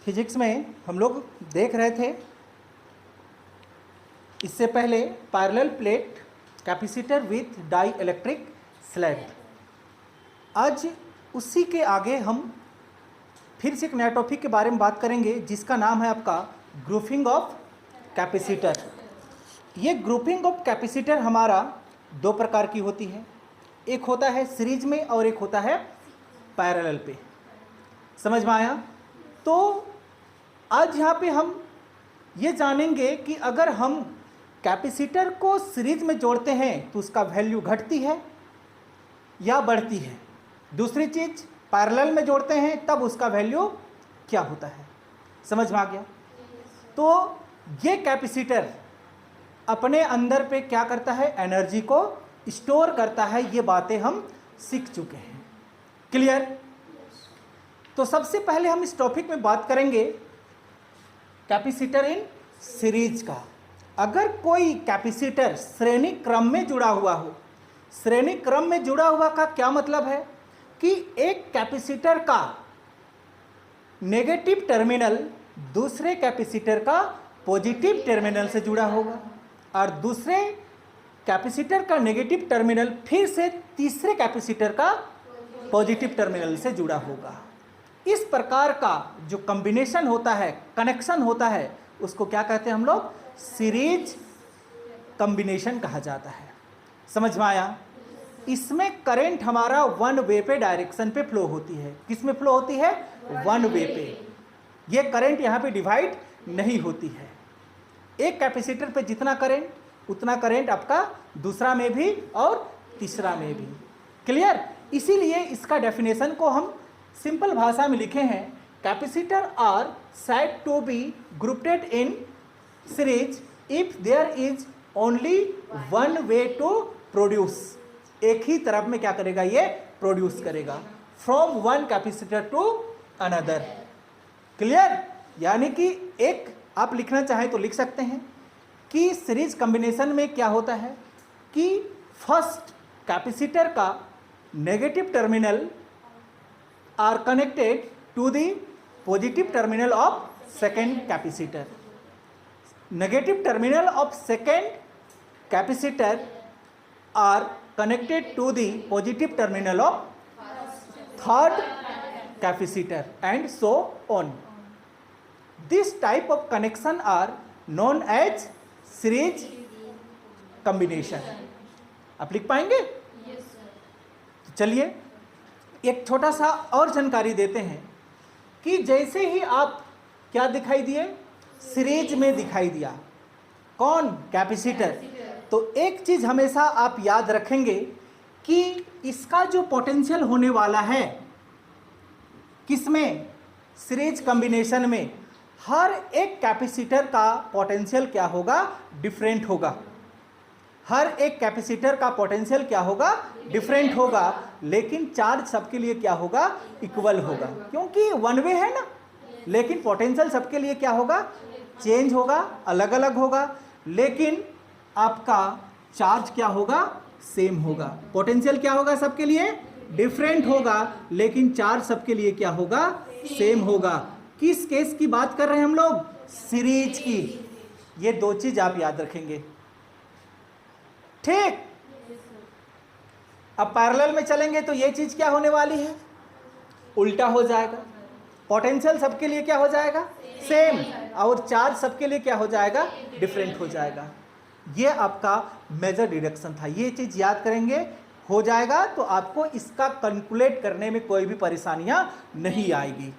Physics में हम लोग देख रहे थे इससे पहले parallel plate capacitor with dielectric slab. आज उसी के आगे हम फिर से एक नया टॉपिक के बारे में बात करेंगे जिसका नाम है आपका ग्रुपिंग ऑफ कैपेसिटर। ये ग्रुपिंग ऑफ कैपेसिटर हमारा दो प्रकार की होती है, एक होता है सीरीज में और एक होता है पैरेलल पे। समझ में आया? तो आज यहाँ पे हम ये जानेंगे कि अगर हम कैपेसिटर को सीरीज में जोड़ते हैं तो उसका वैल्यू घटती है या बढ़ती है। दूसरी चीज़ पैरेलल में जोड़ते हैं तब उसका वैल्यू क्या होता है। समझ में आ गया? तो ये कैपेसिटर अपने अंदर पे क्या करता है, एनर्जी को स्टोर करता है। ये बातें हम सीख चुके हैं। क्लियर? तो सबसे पहले हम इस टॉपिक में बात करेंगे कैपेसिटर इन सीरीज का। अगर कोई कैपेसिटर श्रेणी क्रम में जुड़ा हुआ हो, श्रेणी क्रम में जुड़ा हुआ का क्या मतलब है कि एक कैपेसिटर का नेगेटिव टर्मिनल दूसरे कैपेसिटर का पॉजिटिव टर्मिनल से जुड़ा होगा और दूसरे कैपेसिटर का नेगेटिव टर्मिनल फिर से तीसरे कैपेसिटर का पॉजिटिव टर्मिनल से जुड़ा होगा। इस प्रकार का जो कॉम्बिनेशन होता है, कनेक्शन होता है, उसको क्या कहते हैं हम लोग? सीरीज कॉम्बिनेशन कहा जाता है। समझ में आया? इसमें करंट हमारा वन वे पे डायरेक्शन पे फ्लो होती है। किस में फ्लो होती है? वन वे पे। ये करंट यहाँ पे डिवाइड नहीं होती है। एक कैपेसिटर पे जितना करंट उतना करंट आपका दूसरा में भी और तीसरा में भी। क्लियर? इसीलिए इसका डेफिनेशन को हम सिंपल भाषा में लिखे हैं, capacitor are said to be grouped in series if there is only one way to produce। एक ही तरफ में क्या करेगा? ये प्रोड्यूस करेगा from one capacitor to another. Clear? यानी कि एक आप लिखना चाहें तो लिख सकते हैं कि सीरीज कॉम्बिनेशन में क्या होता है कि फर्स्ट कैपेसिटर का negative terminal are connected to the positive terminal of second capacitor. Negative terminal of second capacitor are connected to the positive terminal of third capacitor and so on. This type of connection are known as series combination। आप लिख पाएंगे? तो चलिए एक छोटा सा और जानकारी देते हैं कि जैसे ही आप क्या दिखाई दिए, सीरीज में दिखाई दिया, कौन? कैपेसिटर। तो एक चीज हमेशा आप याद रखेंगे कि इसका जो पोटेंशियल होने वाला है किसमें? सीरीज कॉम्बिनेशन में हर एक कैपेसिटर का पोटेंशियल क्या होगा? डिफरेंट होगा। हर एक कैपेसिटर का पोटेंशियल क्या होगा? डिफरेंट होगा, लेकिन चार्ज सबके लिए क्या होगा? इक्वल होगा, क्योंकि वन वे है ना। लेकिन पोटेंशियल सबके लिए क्या होगा? चेंज होगा, अलग अलग होगा, लेकिन आपका चार्ज क्या होगा? सेम होगा। पोटेंशियल क्या होगा? सबके लिए डिफरेंट होगा, लेकिन चार्ज सबके लिए क्या होगा? सेम होगा। किस केस की बात कर रहे हैं हम लोग? सीरीज की। ये दो चीज आप याद रखेंगे, ठीक? अब पैरेलल में चलेंगे तो ये चीज क्या होने वाली है? उल्टा हो जाएगा। पोटेंशियल सबके लिए क्या हो जाएगा? सेम, और चार्ज सबके लिए क्या हो जाएगा? डिफरेंट हो जाएगा। ये आपका मेजर डिडक्शन था। ये चीज़ याद करेंगे, हो जाएगा तो आपको इसका कैलकुलेट करने में कोई भी परेशानियां नहीं आएगी,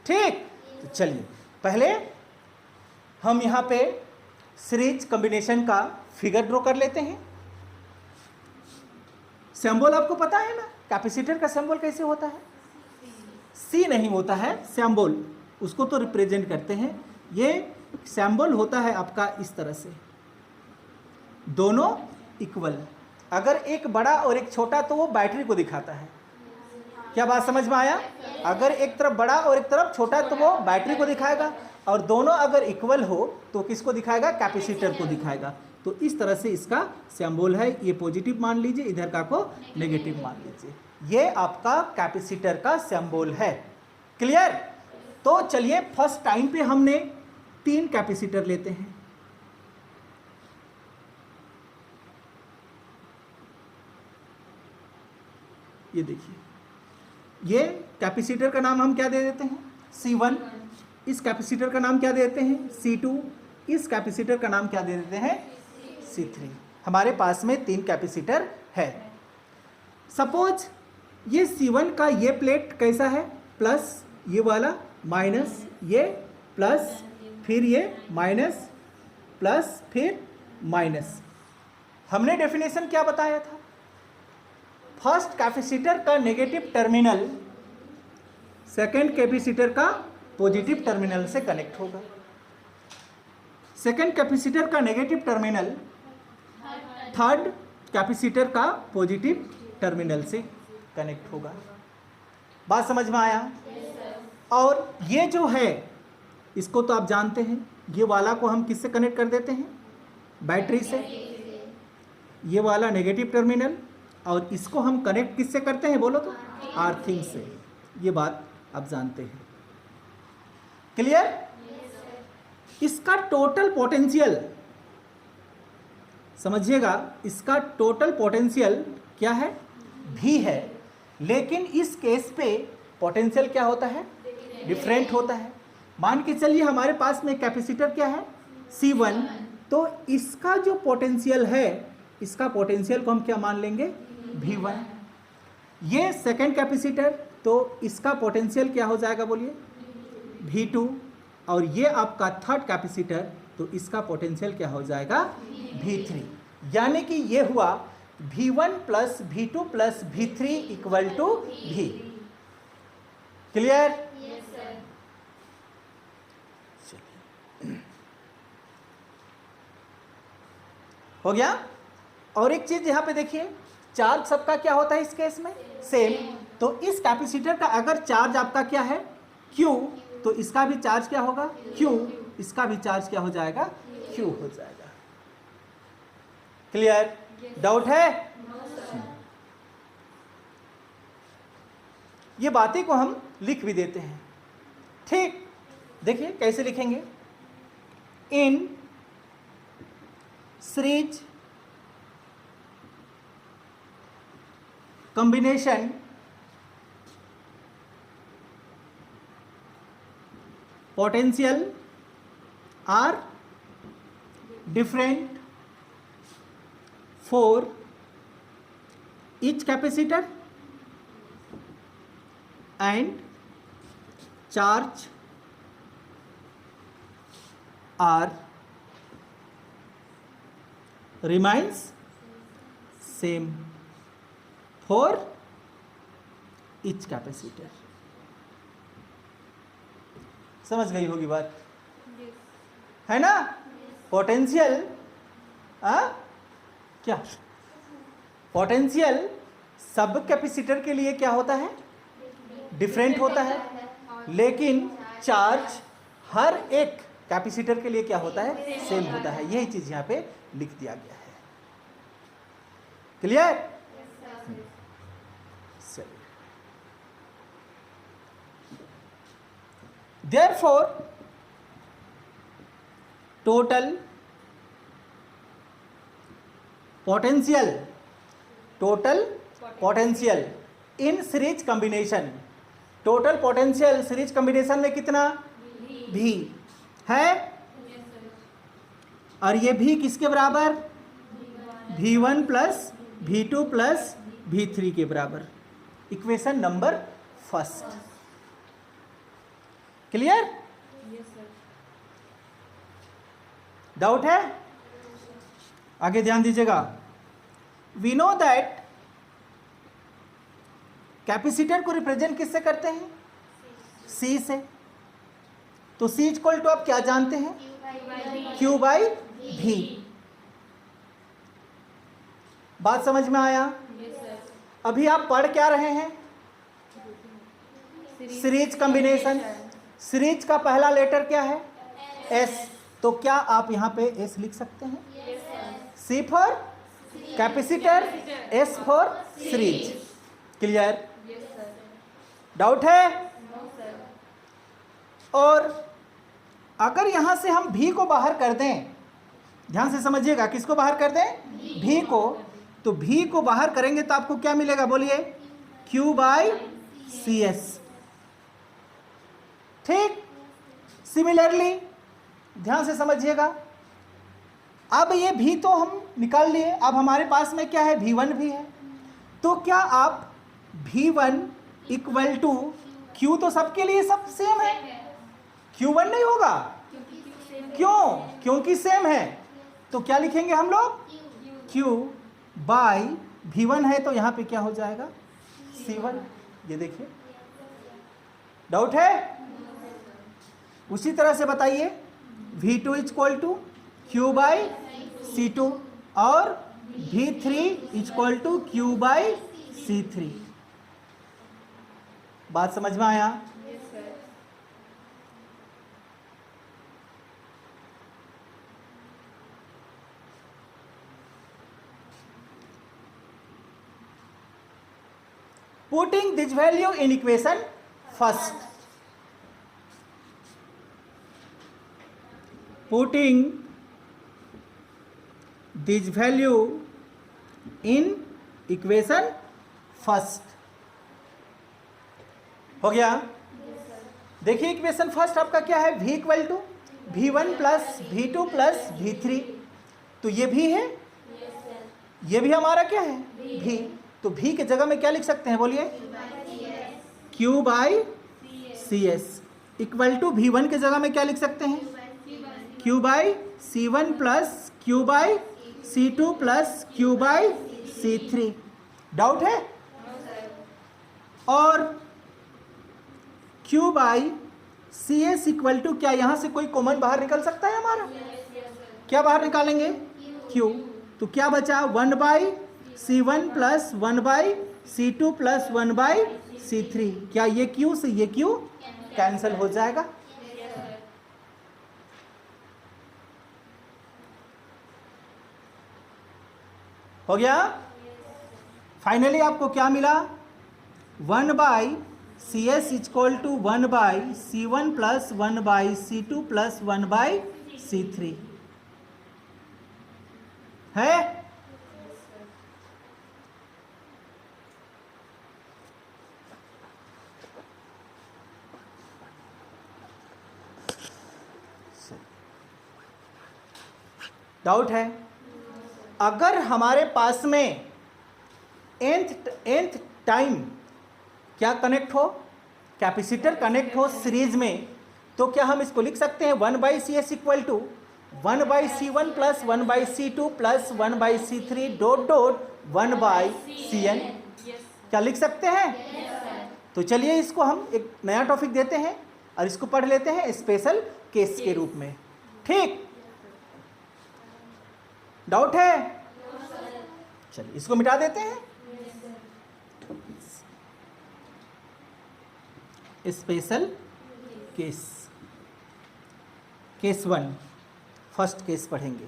ठीक? तो चलिए पहले हम यहाँ पे सीरीज कॉम्बिनेशन का फिगर ड्रॉ कर लेते हैं। सिंबल आपको पता है ना, कैपेसिटर का सिंबल कैसे होता है? सी नहीं होता है सिंबल, उसको तो रिप्रेजेंट करते हैं। ये सिंबल होता है आपका इस तरह से, दोनों इक्वल। अगर एक बड़ा और एक छोटा तो वो बैटरी को दिखाता है। क्या बात समझ में आया? अगर एक तरफ बड़ा और एक तरफ छोटा तो वो बैटरी को दिखाएगा, और दोनों अगर इक्वल हो तो किसको दिखाएगा? कैपेसिटर को दिखाएगा। तो इस तरह से इसका सिंबल है। ये पॉजिटिव मान लीजिए, इधर का को नेगेटिव मान लीजिए। ये आपका कैपेसिटर का सिंबल है। क्लियर? तो चलिए फर्स्ट टाइम पे हमने 3 कैपेसिटर लेते हैं। ये देखिए, ये कैपेसिटर का नाम हम क्या दे देते हैं? C1। इस कैपेसिटर का नाम क्या देते हैं? C2। इस कैपेसिटर का नाम क्या दे देते हैं? C3। हमारे पास में 3 कैपेसिटर है। सपोज ये C1 का ये प्लेट कैसा है? प्लस, ये वाला माइनस, ये प्लस, फिर ये माइनस, प्लस, फिर माइनस। हमने डेफिनेशन क्या बताया था? फर्स्ट कैपेसिटर का नेगेटिव टर्मिनल सेकेंड कैपेसिटर का पॉजिटिव टर्मिनल से कनेक्ट होगा। सेकेंड कैपेसिटर का नेगेटिव टर्मिनल थर्ड कैपेसिटर का पॉजिटिव टर्मिनल से कनेक्ट होगा। बात समझ में आया? और ये जो है, इसको तो आप जानते हैं, ये वाला को हम किससे कनेक्ट कर देते हैं? बैटरी से। ये वाला नेगेटिव टर्मिनल, और इसको हम कनेक्ट किससे करते हैं बोलो तो? अर्थिंग से। ये बात आप जानते हैं। क्लियर? इसका टोटल पोटेंशियल समझिएगा, इसका टोटल पोटेंशियल क्या है? भी है, लेकिन इस केस पे पोटेंशियल क्या होता है? डिफरेंट होता है। मान के चलिए हमारे पास में कैपेसिटर क्या है? C1। तो इसका जो पोटेंशियल है, इसका पोटेंशियल को हम क्या मान लेंगे? V1। ये सेकेंड कैपेसिटर, तो इसका पोटेंशियल क्या हो जाएगा बोलिए? V2। और ये आपका थर्ड कैपेसिटर, तो इसका पोटेंशियल क्या हो जाएगा? V3। यानी कि ये हुआ V1 plus V2 plus V3 equal to V। Clear? हो गया। और एक चीज यहां पे देखिए, चार्ज सबका क्या होता है इस केस में? सेम। तो इस कैपेसिटर का अगर चार्ज आपका क्या है? Q, तो इसका भी चार्ज क्या होगा? Q। इसका भी चार्ज क्या हो जाएगा? Q हो जाएगा। क्लियर? डाउट है? ये बातें को हम लिख भी देते हैं। ठीक, देखिए कैसे लिखेंगे? In series combination potential are different for each capacitor and charge are remains same for each capacitor। समझ गई होगी बात? है ना? पोटेंशियल क्या? पोटेंशियल सब कैपेसिटर के लिए क्या होता है? डिफरेंट होता है, लेकिन चार्ज हर एक कैपेसिटर के लिए क्या होता है? सेम होता है। यही चीज यहाँ पे लिख दिया गया है। Clear? Therefore, total potential in series combination, total potential series combination में कितना? V है। और ये V किसके बराबर? V1 plus V2 plus V3 के बराबर। Equation number first. Clear? Doubt है? आगे ध्यान दीजिएगा। वी नो दैट कैपेसिटर को रिप्रेजेंट किससे करते हैं? C से। तो C इक्वल टू आप क्या जानते हैं? Q by V। बात समझ में आया? अभी आप पढ़ क्या रहे हैं? Series combination. सीरीज का पहला लेटर क्या है? S। तो क्या आप यहाँ पे S लिख सकते हैं? C for capacitor, S for series. Clear? Doubt है? और अगर यहां से हम भी को बाहर कर दें, ध्यान से समझिएगा, किसको बाहर कर दें? भी को। तो भी को बाहर करेंगे तो आपको क्या मिलेगा बोलिए? Q by C S. ठीक। सिमिलरली ध्यान से समझिएगा, अब ये भी तो हम निकाल लिए, अब हमारे पास में क्या है? V1 भी है। तो क्या आप V1 इक्वल टू Q, तो सबके लिए सब सेम है, Q1 नहीं होगा? क्यों? क्योंकि सेम है। तो क्या लिखेंगे हम लोग? Q बाई V1 है तो यहां पे क्या हो जाएगा? C1। ये देखिए, डाउट है? उसी तरह से बताइए, V2 equal to Q by C2 और V3 equal to Q by C3। बात समझ में आया? Putting this value in equation first. Putting this value in equation first. हो गया? देखिए इक्वेशन फर्स्ट आपका क्या है? V equal to V1 plus V2 plus V3। तो ये भी है, ये भी हमारा क्या है? V। तो V के जगह में क्या लिख सकते हैं बोलिए? Q by C S equal to V1 के जगह में क्या लिख सकते हैं? Q by C1 plus Q by C2 plus Q by C3। Doubt है? और Q by C S equal to क्या, यहां से कोई कॉमन बाहर निकल सकता है हमारा? क्या बाहर निकालेंगे? Q। तो क्या बचा? 1 by C1 plus 1 by C2 plus 1 by C3। क्या ये Q से ये Q कैंसिल हो जाएगा? हो गया? फाइनली आपको क्या मिला? 1 by C S equal to 1 by C1 plus 1 by C2 plus 1 by C3 है। डाउट है? अगर हमारे पास में nth टाइम क्या कनेक्ट हो, कैपेसिटर कनेक्ट हो सीरीज में, तो क्या हम इसको लिख सकते हैं 1 by C S equal to 1 by C1 plus 1 by C2 plus 1 by C3 dot dot 1 by Cn। क्या लिख सकते हैं? तो चलिए इसको हम एक नया टॉपिक देते हैं और इसको पढ़ लेते हैं स्पेशल केस के रूप में। ठीक? डाउट है? चलिए इसको मिटा देते हैं। Special case, case 1 first case पढ़ेंगे।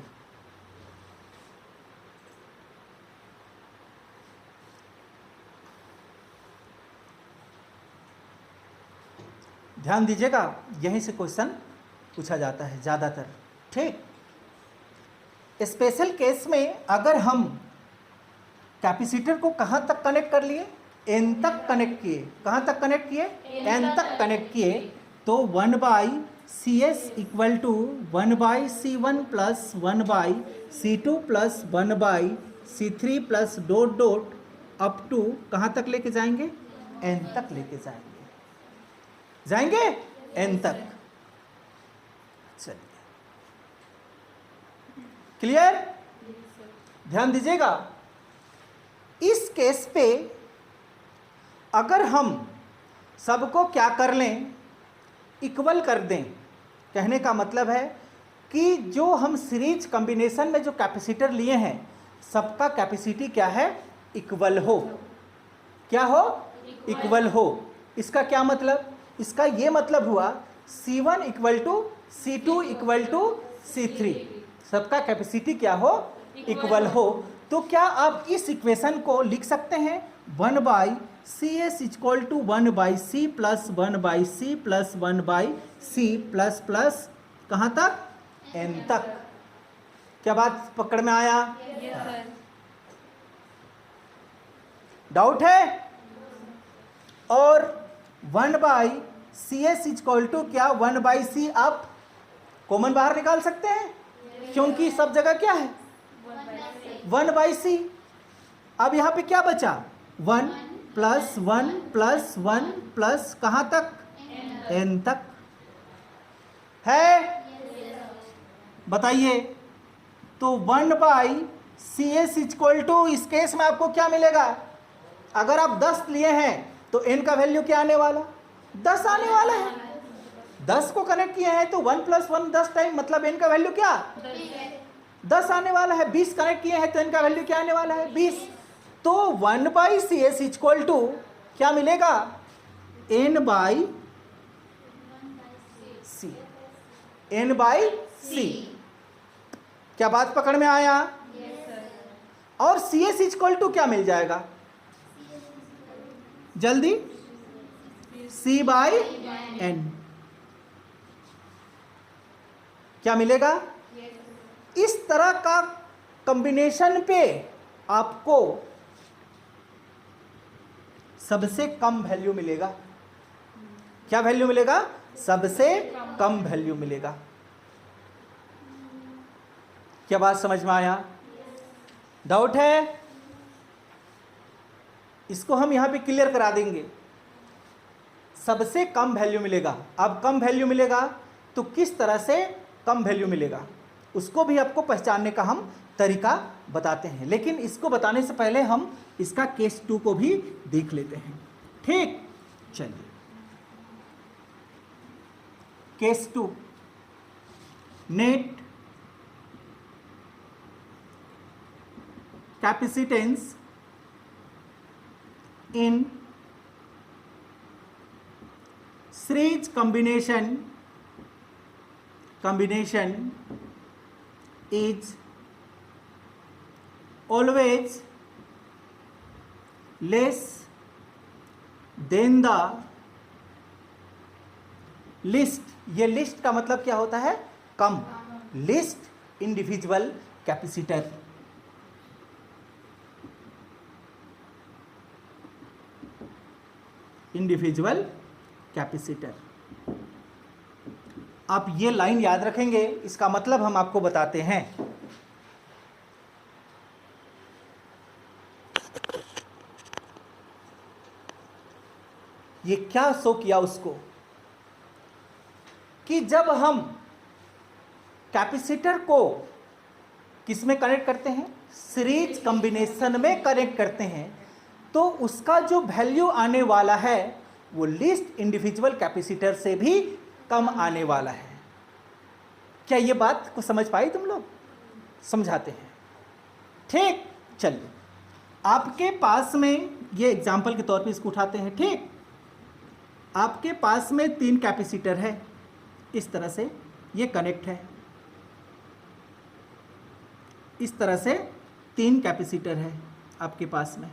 ध्यान दीजिएगा, यहीं से क्वेश्चन पूछा जाता है ज़्यादातर। ठीक? स्पेशल केस में अगर हम कैपेसिटर को कहाँ तक कनेक्ट कर लिए? एन तक कनेक्ट किए। कहाँ तक कनेक्ट किए? एन तक कनेक्ट किए। तो 1 by C S equal to 1 by C1 plus 1 by C2 plus 1 by C3 plus dot dot up to कहाँ तक लेके जाएंगे? एन तक लेके जाएंगे एन तक। चलिए क्लियर? ध्यान दीजिएगा, इस केस पे अगर हम सबको क्या कर लें? इक्वल कर दें। कहने का मतलब है कि जो हम सीरीज कॉम्बिनेशन में जो कैपेसिटर लिए हैं सबका कैपेसिटी क्या है? इक्वल हो। क्या हो? इक्वल हो। इसका क्या मतलब? इसका ये मतलब हुआ C1 equal to C2 equal to C3, सबका कैपेसिटी क्या हो? इक्वल हो। तो क्या आप इस इक्वेशन को लिख सकते हैं 1/CS equal to 1/C plus 1/C plus 1/C plus plus कहाँ तक, n तक। क्या बात पकड़ में आया? डाउट है? और 1/CS इक्वल टू क्या 1/C आप कॉमन बाहर निकाल सकते हैं, क्योंकि सब जगह क्या है 1/C। अब यहां पे क्या बचा 1 प्लस 1 प्लस 1 प्लस कहां तक, n तक है। बताइए, तो 1/CS इक्वल टू इस केस में आपको क्या मिलेगा? अगर आप 10 लिए हैं तो n का वैल्यू क्या आने वाला, 10 आने वाला है। 10 को कनेक्ट किए हैं तो 1 प्लस 1 10 टाइम, मतलब n का वैल्यू क्या 10 आने वाला है। 20 कनेक्ट किए हैं तो n का वैल्यू क्या आने वाला है 20। तो 1/CS इक्वल टू क्या मिलेगा n/C, n/C। क्या बात पकड़ में आया? और CS इक्वल टू क्या मिल जाएगा जल्दी, C/n। क्या मिलेगा? इस तरह का कॉम्बिनेशन पे आपको सबसे कम वैल्यू मिलेगा। क्या वैल्यू मिलेगा? सबसे कम वैल्यू मिलेगा। क्या बात समझ में आया? डाउट है? इसको हम यहां पे क्लियर करा देंगे। सबसे कम वैल्यू मिलेगा। अब कम वैल्यू मिलेगा तो किस तरह से कम वैल्यू मिलेगा उसको भी आपको पहचानने का हम तरीका बताते हैं, लेकिन इसको बताने से पहले हम इसका केस 2 को भी देख लेते हैं। ठीक, चलिए case 2, net capacitance in series combination is always less than the least। ये लिस्ट का मतलब क्या होता है? कम। Least individual capacitor. Individual capacitor. आप ये लाइन याद रखेंगे, इसका मतलब हम आपको बताते हैं। ये क्या शो किया उसको कि जब हम कैपेसिटर को किस में कनेक्ट करते हैं, सीरीज कॉम्बिनेशन में कनेक्ट करते हैं, तो उसका जो वैल्यू आने वाला है वो लिस्ट इंडिविजुअल कैपेसिटर से भी कम आने वाला है। क्या ये बात को समझ पाई तुम लोग? समझाते हैं। ठीक, चलिए आपके पास में ये एग्जाम्पल के तौर पे इसको उठाते हैं। ठीक, आपके पास में 3 कैपेसिटर है, इस तरह से ये कनेक्ट है, इस तरह से 3 कैपेसिटर है आपके पास में।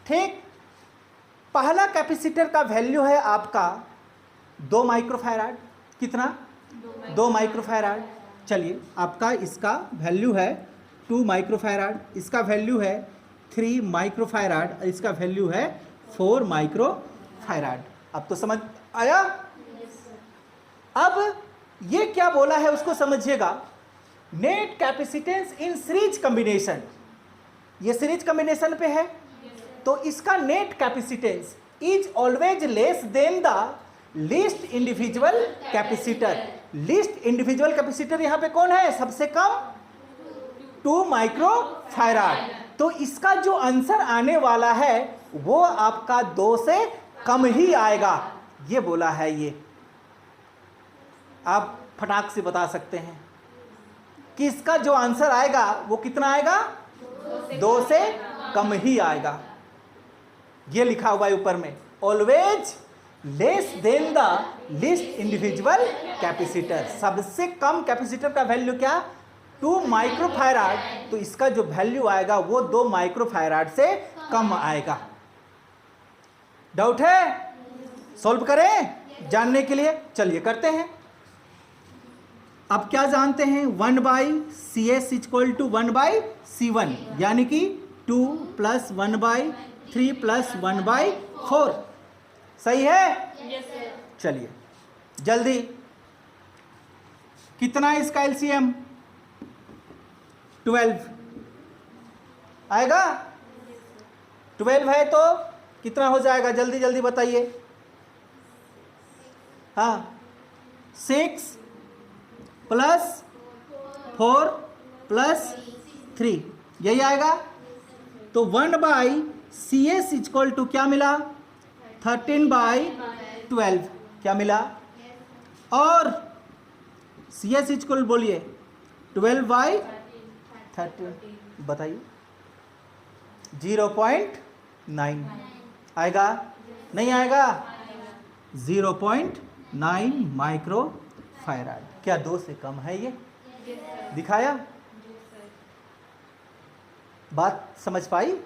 ठीक, पहला कैपेसिटर का वैल्यू है आपका 2 माइक्रोफैराड। कितना? 2 माइक्रोफैराड। चलिए आपका इसका वैल्यू है 2 माइक्रोफैराड, इसका वैल्यू है 3 माइक्रोफैराड और इसका वैल्यू है 4 माइक्रोफैराड। अब तो समझ आया? अब ये क्या बोला है उसको समझिएगा। Net capacitance in series combination, ये सीरीज कॉम्बिनेशन पे है, तो इसका net capacitance is always less than the least individual capacitor. Least individual capacitor यहां पे कौन है? सबसे कम 2 माइक्रोफैराड। तो इसका जो आंसर आने वाला है वो आपका 2 से कम ही आएगा, ये बोला है। ये आप फटाक से बता सकते हैं कि इसका जो आंसर आएगा वो कितना आएगा? 2 से कम ही आएगा। ये लिखा हुआ है ऊपर में, always less than the least individual capacitor. सबसे कम कैपेसिटर का वैल्यू क्या? 2 माइक्रोफैराड, तो इसका जो वैल्यू आएगा वो 2 माइक्रोफैराड से कम आएगा। डाउट है? सॉल्व करें जानने के लिए, चलिए करते हैं। अब क्या जानते हैं, 1/CS इक्वल टू 1/C1, यानी कि 2 + 1/3 + 1/4। सही है? चलिए जल्दी, कितना है इसका एलसीएम? 12 आएगा। 12 है तो कितना हो जाएगा, जल्दी जल्दी बताइए। हाँ, 6 + 4 + 3, यही आएगा। तो 1/CS इक्वल टू क्या मिला, 13/12 क्या मिला, और CS इक्वल बोलिए 12/13, बताइए 0.9 आएगा, नहीं आएगा? 0.9 माइक्रोफैराड। क्या 2 से कम है ये? दिखाया? बात समझ पाई?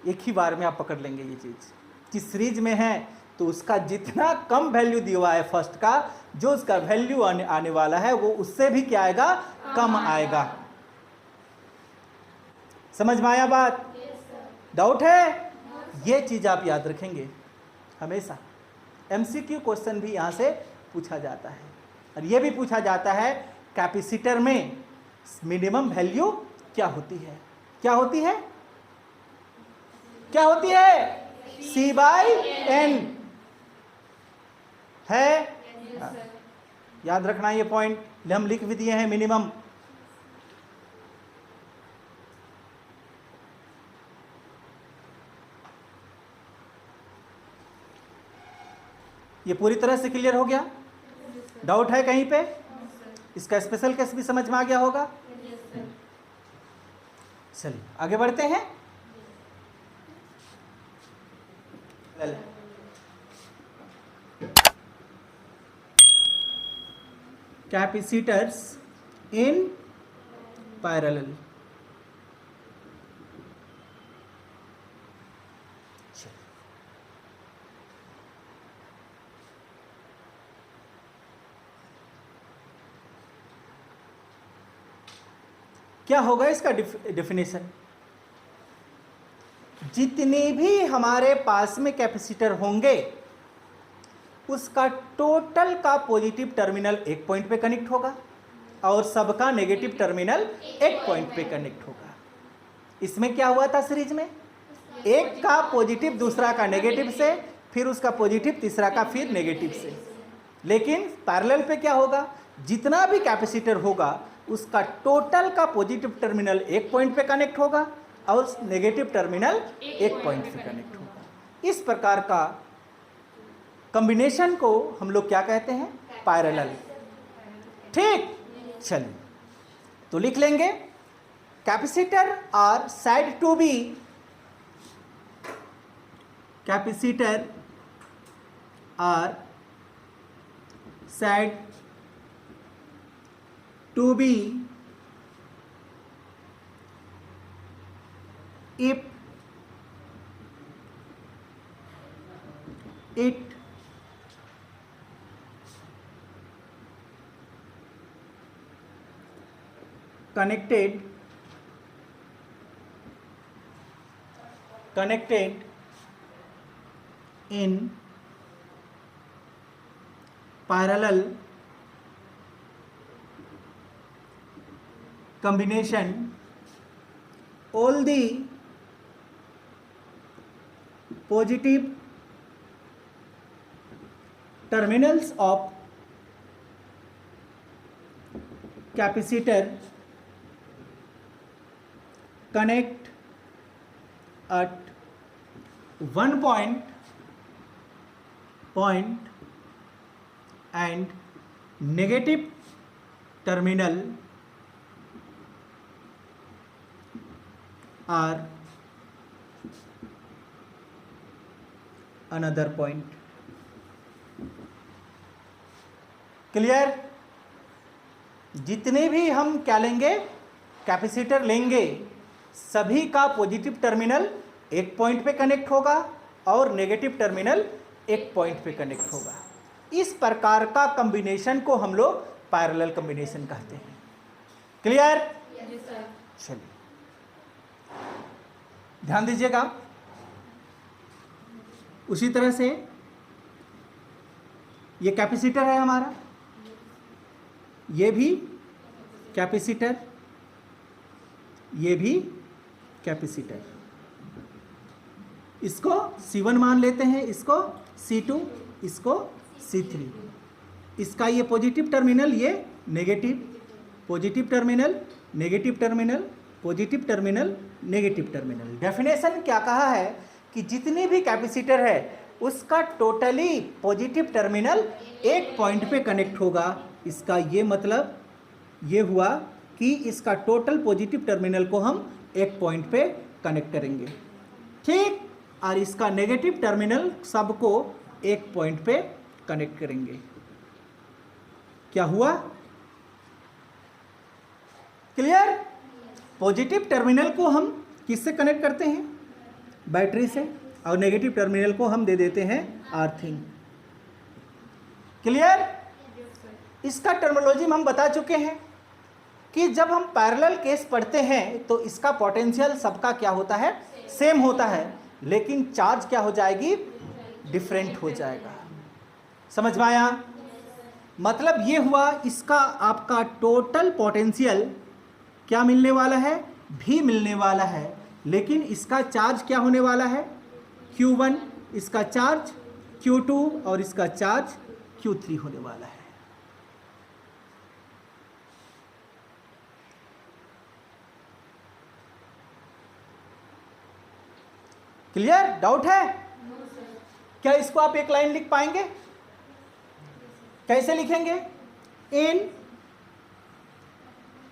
एक ही बार में आप पकड़ लेंगे ये चीज। कि सीरीज में है तो उसका जितना कम वैल्यू दिया हुआ है फर्स्ट का, जो उसका वैल्यू आने वाला है वो उससे भी क्या आएगा, कम आएगा। समझ में आया बात? डाउट है? ये चीज आप याद रखेंगे हमेशा। एमसीक्यू क्वेश्चन भी यहां से पूछा जाता है, और ये भी पूछा जाता है कैपेसिटर में मिनिमम वैल्यू क्या होती है? क्या होती है? क्या होती है? C/N है। याद रखना ये पॉइंट, हम लिख भी दिए हैं मिनिमम। ये पूरी तरह से क्लियर हो गया? डाउट है कहीं पे? इसका स्पेशल केस भी समझ में आ गया होगा? चलिए आगे बढ़ते हैं। Capacitors in parallel. क्या होगा इसका डेफिनेशन? जितने भी हमारे पास में कैपेसिटर होंगे उसका टोटल का पॉजिटिव टर्मिनल एक पॉइंट पे कनेक्ट होगा और सबका नेगेटिव टर्मिनल एक पॉइंट पे कनेक्ट होगा। इसमें क्या हुआ था सीरीज में, एक का पॉजिटिव दूसरा का नेगेटिव से, फिर उसका पॉजिटिव तीसरा का फिर नेगेटिव से। लेकिन पैरेलल पे क्या होगा, जितना भी कैपेसिटर होगा उसका टोटल का पॉजिटिव टर्मिनल एक पॉइंट पे कनेक्ट होगा और नेगेटिव टर्मिनल एक पॉइंट पे कनेक्ट होगा। इस प्रकार का कॉम्बिनेशन को हम लोग क्या कहते हैं, पैरेलल। ठीक, चलिए तो लिख लेंगे capacitor are said to be, capacitor are said to be if it connected in parallel combination, all the positive terminals of capacitor connect at one point and negative terminal are another point. Clear? जितने भी हम क्या लेंगे, capacitor लेंगे, सभी का positive terminal एक point पे कनेक्ट होगा और नेगेटिव टर्मिनल एक पॉइंट पे कनेक्ट होगा। इस प्रकार का कॉम्बिनेशन को हम लोग पैरेलल कॉम्बिनेशन कहते हैं। क्लियर? चलिए ध्यान दीजिएगा। उसी तरह से ये कैपेसिटर है हमारा, ये भी कैपेसिटर, ये भी कैपेसिटर। इसको C1 मान लेते हैं, इसको C2, इसको C3। इसका ये पॉजिटिव टर्मिनल, ये negative, positive terminal, negative terminal, positive terminal, negative terminal. Definition क्या कहा है कि जितने भी कैपेसिटर है उसका टोटली पॉजिटिव टर्मिनल एक पॉइंट पे कनेक्ट होगा। इसका ये मतलब ये हुआ कि इसका टोटल पॉजिटिव टर्मिनल को हम एक पॉइंट पे कनेक्ट करेंगे, ठीक, और इसका नेगेटिव टर्मिनल सबको एक पॉइंट पे कनेक्ट करेंगे। क्या हुआ? क्लियर? पॉजिटिव टर्मिनल को हम किससे कनेक्ट करते हैं? बैटरी से, और नेगेटिव टर्मिनल को हम दे देते हैं अर्थिंग। क्लियर? इसका टर्मिनोलॉजी हम बता चुके हैं कि जब हम पैरेलल केस पढ़ते हैं तो इसका पोटेंशियल सबका क्या होता है? सेम होता है, लेकिन चार्ज क्या हो जाएगी? डिफरेंट हो जाएगा। समझ में आया? मतलब ये हुआ, इसका आपका टोटल पोटेंशियल क्या मिलने वाला है? भी मिलने वाला है, लेकिन इसका चार्ज क्या होने वाला है? Q1, इसका चार्ज Q2 और इसका चार्ज Q3 होने वाला है। क्लियर? डाउट है? क्या इसको आप एक लाइन लिख पाएंगे? कैसे लिखेंगे? In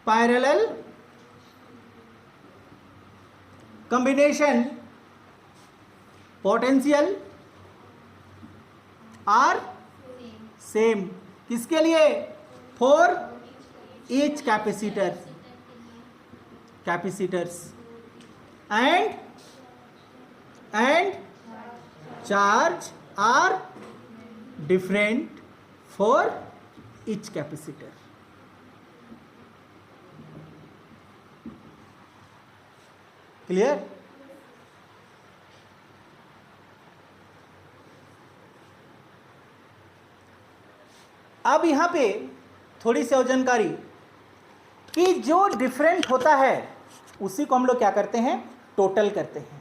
parallel combination potential are same. किसके लिए? For each capacitors and charge are different for each capacitor. Clear? अब यहां पे थोड़ी सी और जानकारी कि जो डिफरेंट होता है उसी को हम लोग क्या करते हैं? टोटल करते हैं।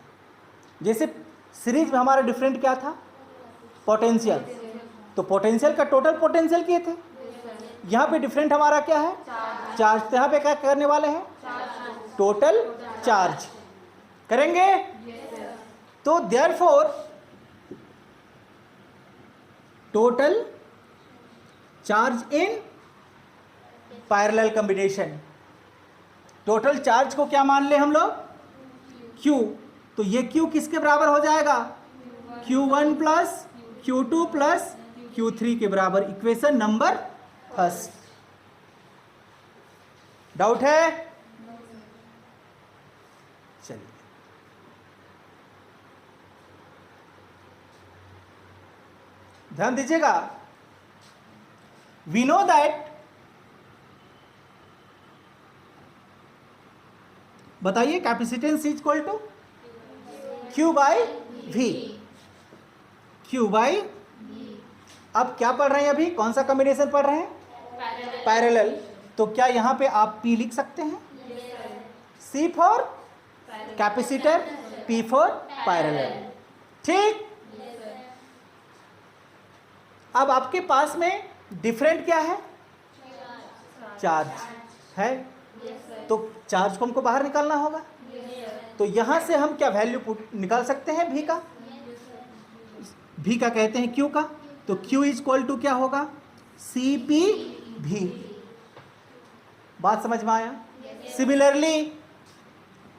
जैसे सीरीज में हमारा डिफरेंट क्या था? पोटेंशियल। तो पोटेंशियल का टोटल पोटेंशियल किए थे। यहां पे डिफरेंट हमारा क्या है? चार्ज। तो यहां पे क्या करने वाले हैं? टोटल चार्ज करेंगे। तो therefore total charge in parallel combination, total charge को क्या मान ले हम लोग? Q। तो ये Q किसके बराबर हो जाएगा? Q1 plus Q2 plus Q3 के बराबर। Equation number first. डाउट है? चलिए ध्यान दीजिएगा। वी नो दैट, बताइए, capacitance is equal to Q by V। Q by, अब क्या पढ़ रहे हैं? अभी कौन सा कॉम्बिनेशन पढ़ रहे हैं? पैरेलल। तो क्या यहां पे आप P लिख सकते हैं? C for capacitor, P for parallel. ठीक। अब आपके पास में डिफरेंट क्या है? चार्ज है। तो चार्ज को हमको बाहर निकालना होगा। तो यहां से हम क्या वैल्यू निकाल सकते हैं? V का। V का कहते हैं Q का। तो Q इज इक्वल टू क्या होगा? CP V। बात समझ में आया? सिमिलरली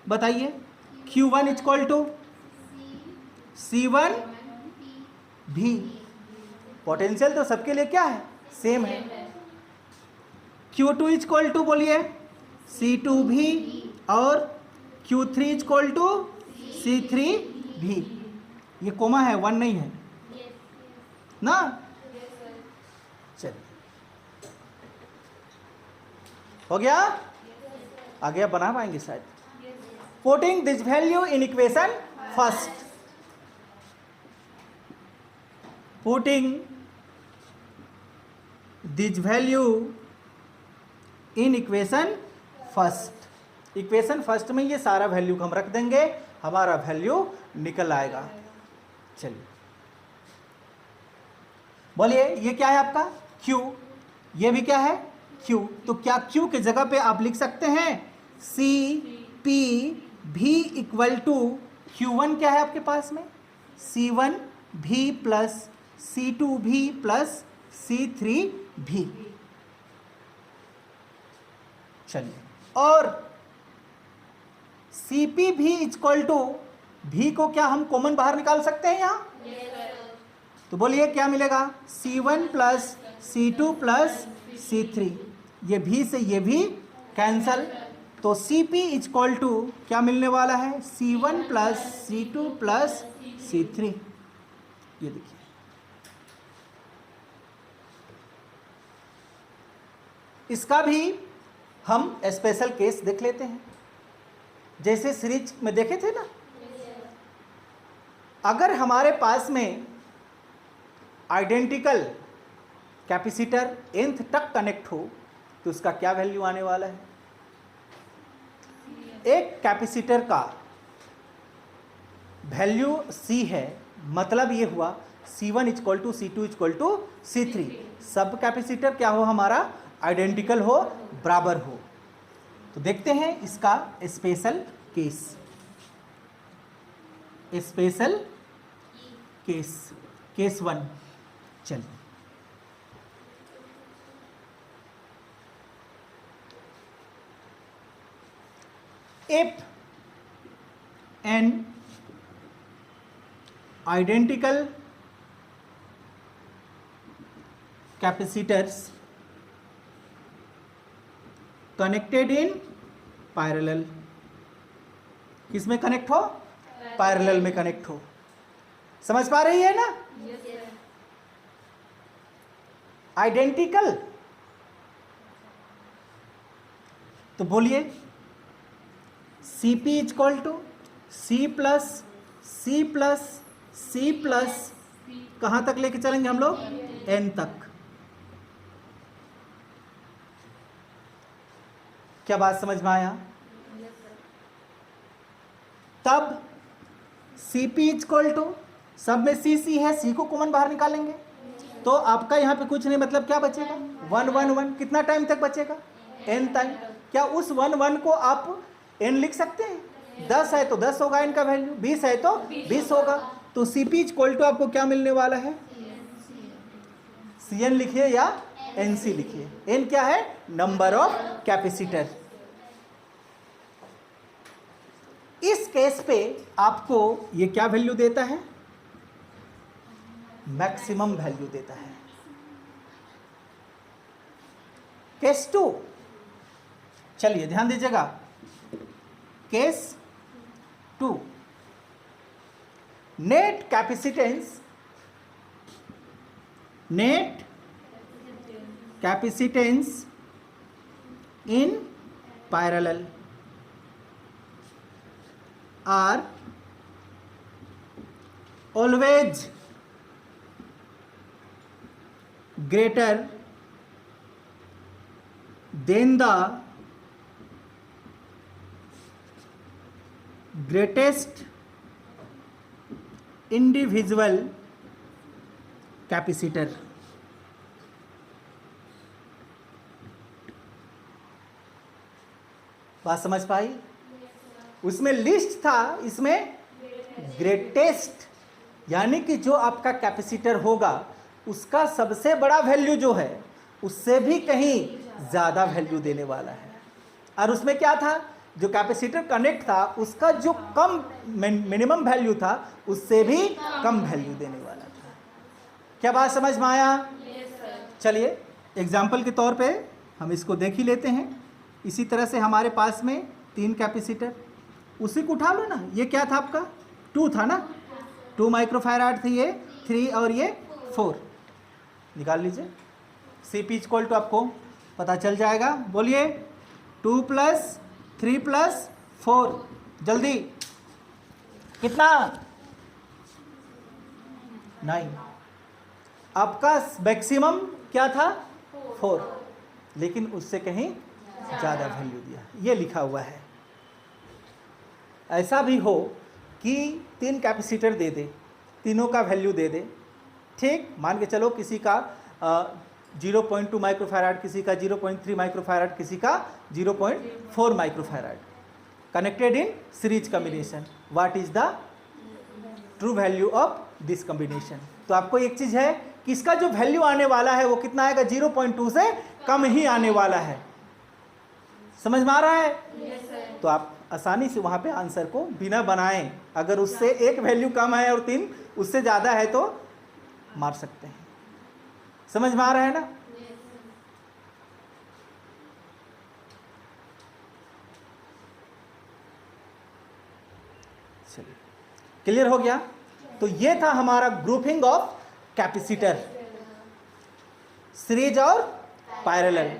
बताइए, Q1 is equal to C1 V। Potential तो सबके लिए क्या है? सेम है। Q2 इक्वल टू बोलिए C2V और Q3 इक्वल टू C3V। ये कोमा है, 1 नहीं है ना। चलिए हो गया, आगे आप बना पाएंगे शायद। Putting this value in equation first, putting this value in equation first. Equation first में ये सारा वैल्यू हम रख देंगे, हमारा वैल्यू निकल आएगा। चलिए बोलिए ये क्या है आपका Q, ये भी क्या है Q। तो क्या Q के जगह पे आप लिख सकते हैं CPV इक्वल टू Q1 क्या है आपके पास में C1V plus C2V plus C3V। चलिए, और CPV इक्वल टू V को क्या हम कॉमन बाहर निकाल सकते हैं यहाँ? तो बोलिए क्या मिलेगा C1 plus C2 plus C3। ये V से ये भी कैंसल, तो CP इक्वल टू क्या मिलने वाला है C1 plus C2 plus C3। ये देखिए, इसका भी हम स्पेशल केस देख लेते हैं, जैसे सीरीज में देखे थे ना। अगर हमारे पास में आइडेंटिकल कैपेसिटर nth तक कनेक्ट हो तो उसका क्या वैल्यू आने वाला है? एक कैपेसिटर का वैल्यू C है, मतलब ये हुआ C1 equal to C2 equal to C3। सब कैपेसिटर क्या हो हमारा आइडेंटिकल हो, बराबर हो। तो देखते हैं इसका special case, special case, case 1। चलिए, if an identical capacitors connected in parallel, किस में कनेक्ट हो? पैरेलल में कनेक्ट हो। समझ पा रही है ना? आइडेंटिकल, तो बोलिए CP equal to C plus C plus C plus कहाँ तक लेके चलेंगे हम लोग? N तक। क्या बात समझ में आया? तब CP इक्वल टू, सब में C है, C को कॉमन बाहर निकालेंगे तो आपका यहाँ पे कुछ नहीं, मतलब क्या बचेगा 1 1 1। कितना टाइम तक बचेगा? N time. क्या उस 1 1 को आप N लिख सकते हैं? 10 है तो 10 होगा इनका वैल्यू, 20 है तो 20 होगा। तो CP इक्वल टू आपको क्या मिलने वाला है? CN लिखिए या NC लिखिए। N क्या है? Number of capacitor. इस केस पे आपको ये क्या वैल्यू देता है? मैक्सिमम वैल्यू देता है। केस 2, चलिए ध्यान दीजिएगा। Case 2, net capacitance, net capacitance in parallel are always greater than the greatest individual capacitor। बात समझ पाई? उसमें लिस्ट था, इसमें ग्रेटेस्ट, यानी कि जो आपका कैपेसिटर होगा उसका सबसे बड़ा वैल्यू जो है उससे भी कहीं ज़्यादा वैल्यू देने वाला है। और उसमें क्या था? जो कैपेसिटर कनेक्ट था उसका जो कम मिनिमम वैल्यू था उससे भी कम वैल्यू देने वाला था। क्या बात समझ में आया? चलिए एग्जाम्पल के तौर पे हम इसको देख ही लेते हैं। इसी तरह से हमारे पास में 3 कैपेसिटर, उसी को उठा लो ना। ये क्या था आपका 2 था ना, 2 माइक्रोफैराड थी, ये 3 और ये 4 निकाल लीजिए। CP इक्वल टू आपको पता चल जाएगा, बोलिए 2 + 3 + 4, जल्दी कितना 9। आपका मैक्सिमम क्या था 4, लेकिन उससे कहीं ज़्यादा वैल्यू दिया, ये लिखा हुआ है। ऐसा भी हो कि 3 कैपेसिटर दे दे, तीनों का वैल्यू दे दे, ठीक, मान के चलो किसी का 0.2 माइक्रोफैराड, किसी का 0.3 माइक्रोफैराड, किसी का 0.4 microfarad, connected in series combination. What is the true value of this combination? तो आपको एक चीज है कि इसका जो वैल्यू आने वाला है वो कितना आएगा, 0.2 से कम ही आने वाला है। समझ में आ रहा है? yes, तो आप आसानी से वहां पे आंसर को बिना बनाएं, अगर उससे एक वैल्यू कम है और 3 उससे ज्यादा है तो मार सकते हैं। समझ में आ रहा है ना? चलिए, क्लियर हो गया? तो ये था हमारा ग्रुपिंग ऑफ कैपेसिटर, सीरीज और पैरेलल।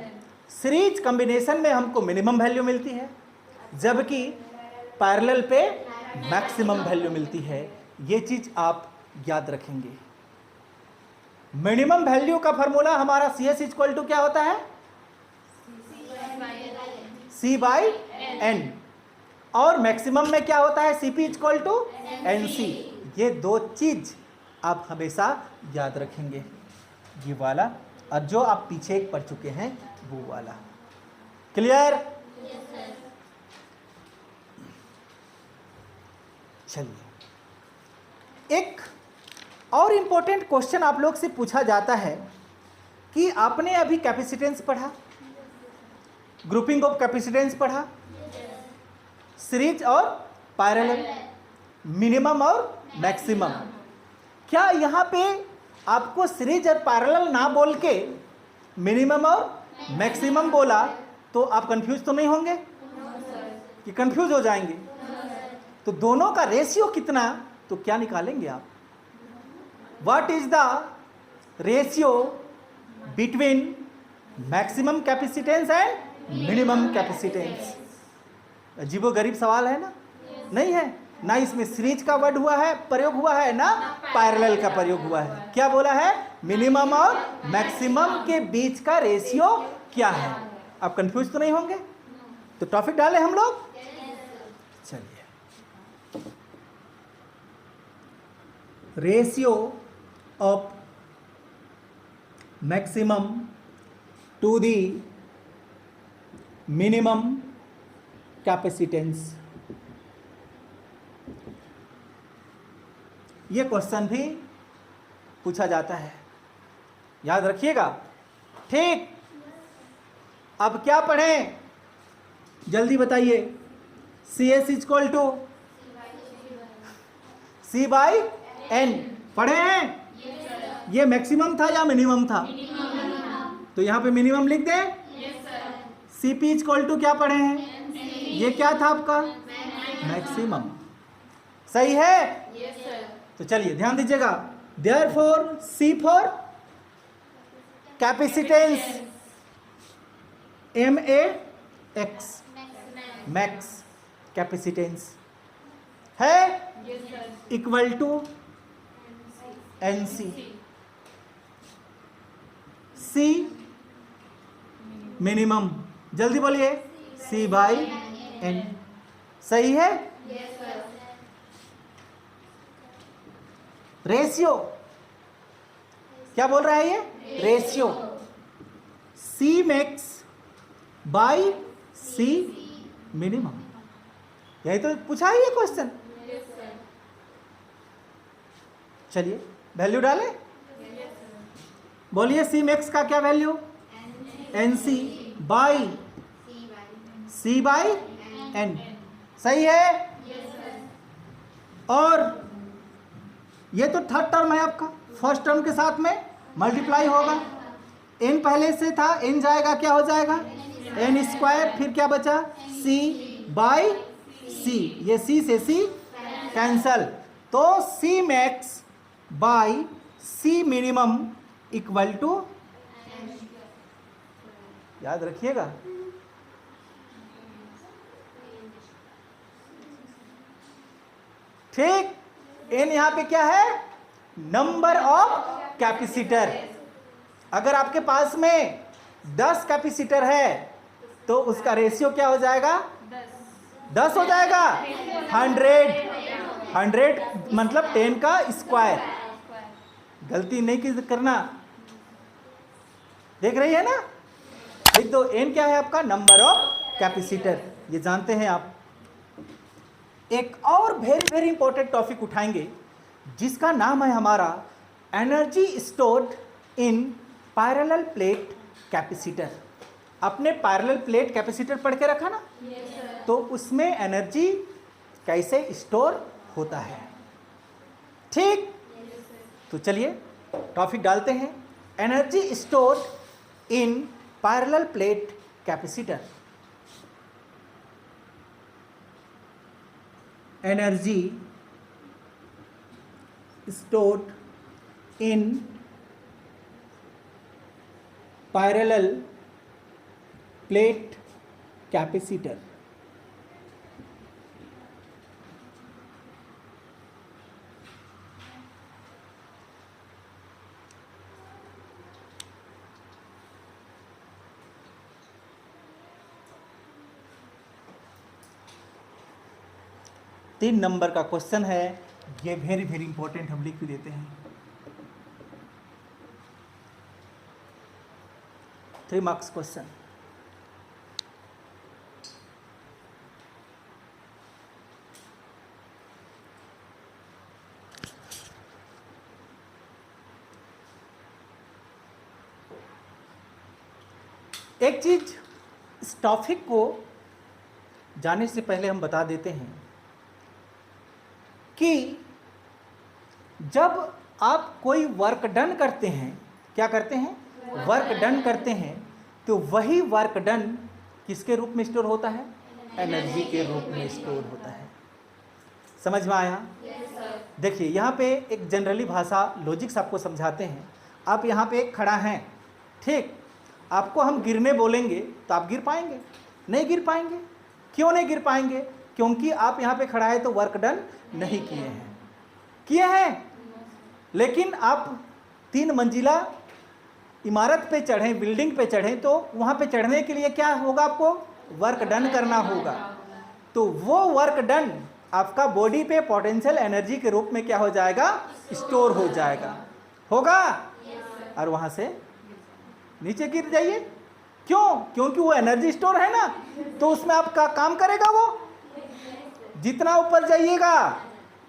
सीरीज कॉम्बिनेशन में हमको मिनिमम वैल्यू मिलती है, जबकि पैरेलल पे मैक्सिमम वैल्यू मिलती है। ये चीज आप याद रखेंगे। मिनिमम वैल्यू का फॉर्मूला हमारा CS इक्वल टू क्या होता है, C/N, और मैक्सिमम में क्या होता है, CP इक्वल टू NC। ये 2 चीज आप हमेशा याद रखेंगे, ये वाला और जो आप पीछे एक पढ़ चुके हैं वो वाला। क्लियर? चलिए, एक और इंपॉर्टेंट क्वेश्चन आप लोग से पूछा जाता है कि आपने अभी कैपेसिटेंस पढ़ा, ग्रुपिंग ऑफ कैपेसिटेंस पढ़ा, सीरीज और पैरेलल, मिनिमम और मैक्सिमम। क्या यहाँ पे आपको सीरीज और पैरेलल ना बोल के मिनिमम और मैक्सिमम बोला तो आप कंफ्यूज तो नहीं होंगे कि कंफ्यूज हो जाएंगे? तो दोनों का रेशियो कितना, तो क्या निकालेंगे आप? What is the ratio between maximum capacitance and minimum capacitance? अजीबो गरीब सवाल है ना? नहीं है ना, इसमें सीरीज का वर्ड हुआ है, प्रयोग हुआ है ना पैरेलल का प्रयोग हुआ है। क्या बोला है? मिनिमम और मैक्सिमम के बीच का रेशियो क्या है? आप कंफ्यूज तो नहीं होंगे? तो टॉपिक डालें हम लोग। चलिए, ratio of maximum to the minimum capacitance. ये क्वेश्चन भी पूछा जाता है, याद रखिएगा, ठीक? अब क्या पढ़ें, जल्दी बताइए। CS इक्वल टू C/N पढ़े हैं? ये मैक्सिमम था या मिनिमम था? तो यहाँ पे मिनिमम लिख दें। CP इक्वल टू क्या पढ़े हैं? ये क्या था आपका? मैक्सिमम। सही है? तो चलिए ध्यान दीजिएगा। Therefore C for capacitance, MAX, max capacitance है, equal to NC। C minimum, जल्दी बोलिए, C/N। सही है? रेशियो क्या बोल रहा है ये? Ratio C max by C minimum. यही तो पूछा है ये क्वेश्चन। चलिए वैल्यू डालें। बोलिए C मैक्स का क्या वैल्यू? NC by C/N। सही है? और ये तो थर्ड टर्म है आपका, फर्स्ट टर्म के साथ में मल्टीप्लाई होगा, n पहले से था, n जाएगा क्या हो जाएगा n स्क्वायर, फिर क्या बचा c बाई c, ये c से c कैंसल, तो c max by c minimum equal to, याद रखिएगा, ठीक। n यहां पे क्या है, नंबर ऑफ कैपेसिटर। अगर आपके पास में 10 कैपेसिटर है तो उसका रेशियो क्या हो जाएगा, 10 हो जाएगा, 100 मतलब 10 का स्क्वायर। गलती नहीं करना, देख रही है ना, लिख दो n क्या है आपका, नंबर ऑफ कैपेसिटर, ये जानते हैं आप। एक और वेरी वेरी इंपॉर्टेंट टॉपिक उठाएंगे जिसका नाम है हमारा energy stored in parallel plate capacitor. आपने पैरेलल प्लेट कैपेसिटर पढ़ के रखा ना, तो उसमें एनर्जी कैसे स्टोर होता है, ठीक। तो चलिए टॉपिक डालते हैं, energy stored in parallel plate capacitor. Energy stored in parallel plate capacitor. तीन नंबर का क्वेश्चन है, ये वेरी वेरी इंपॉर्टेंट, हम लिख भी देते हैं। 3 मार्क्स क्वेश्चन। एक चीज इस टॉपिक को जाने से पहले हम बता देते हैं कि जब आप कोई वर्क डन करते हैं, क्या करते हैं, वर्क डन करते हैं, तो वही वर्क डन किसके रूप में स्टोर होता है, एनर्जी के रूप में स्टोर होता है। समझ में आया? देखिए यहाँ पे एक जनरली भाषा लॉजिक्स आपको समझाते हैं। आप यहाँ पे खड़ा हैं, ठीक, आपको हम गिरने बोलेंगे तो आप गिर पाएंगे? नहीं गिर पाएंगे। क्यों नहीं गिर पाएंगे? क्योंकि आप यहाँ पे खड़ा है तो वर्क डन नहीं किए हैं, किए हैं, लेकिन आप 3 मंजिला इमारत पे चढ़ें, बिल्डिंग पे चढ़ें, तो वहाँ पे चढ़ने के लिए क्या होगा, आपको वर्क डन करना होगा। तो वो वर्क डन आपका बॉडी पे पोटेंशियल एनर्जी के रूप में क्या हो जाएगा, स्टोर हो जाएगा, होगा, और वहाँ से नीचे गिर जाइए। क्यों? क्योंकि वो एनर्जी स्टोर है ना, तो उसमें आपका काम करेगा। वो जितना ऊपर जाइएगा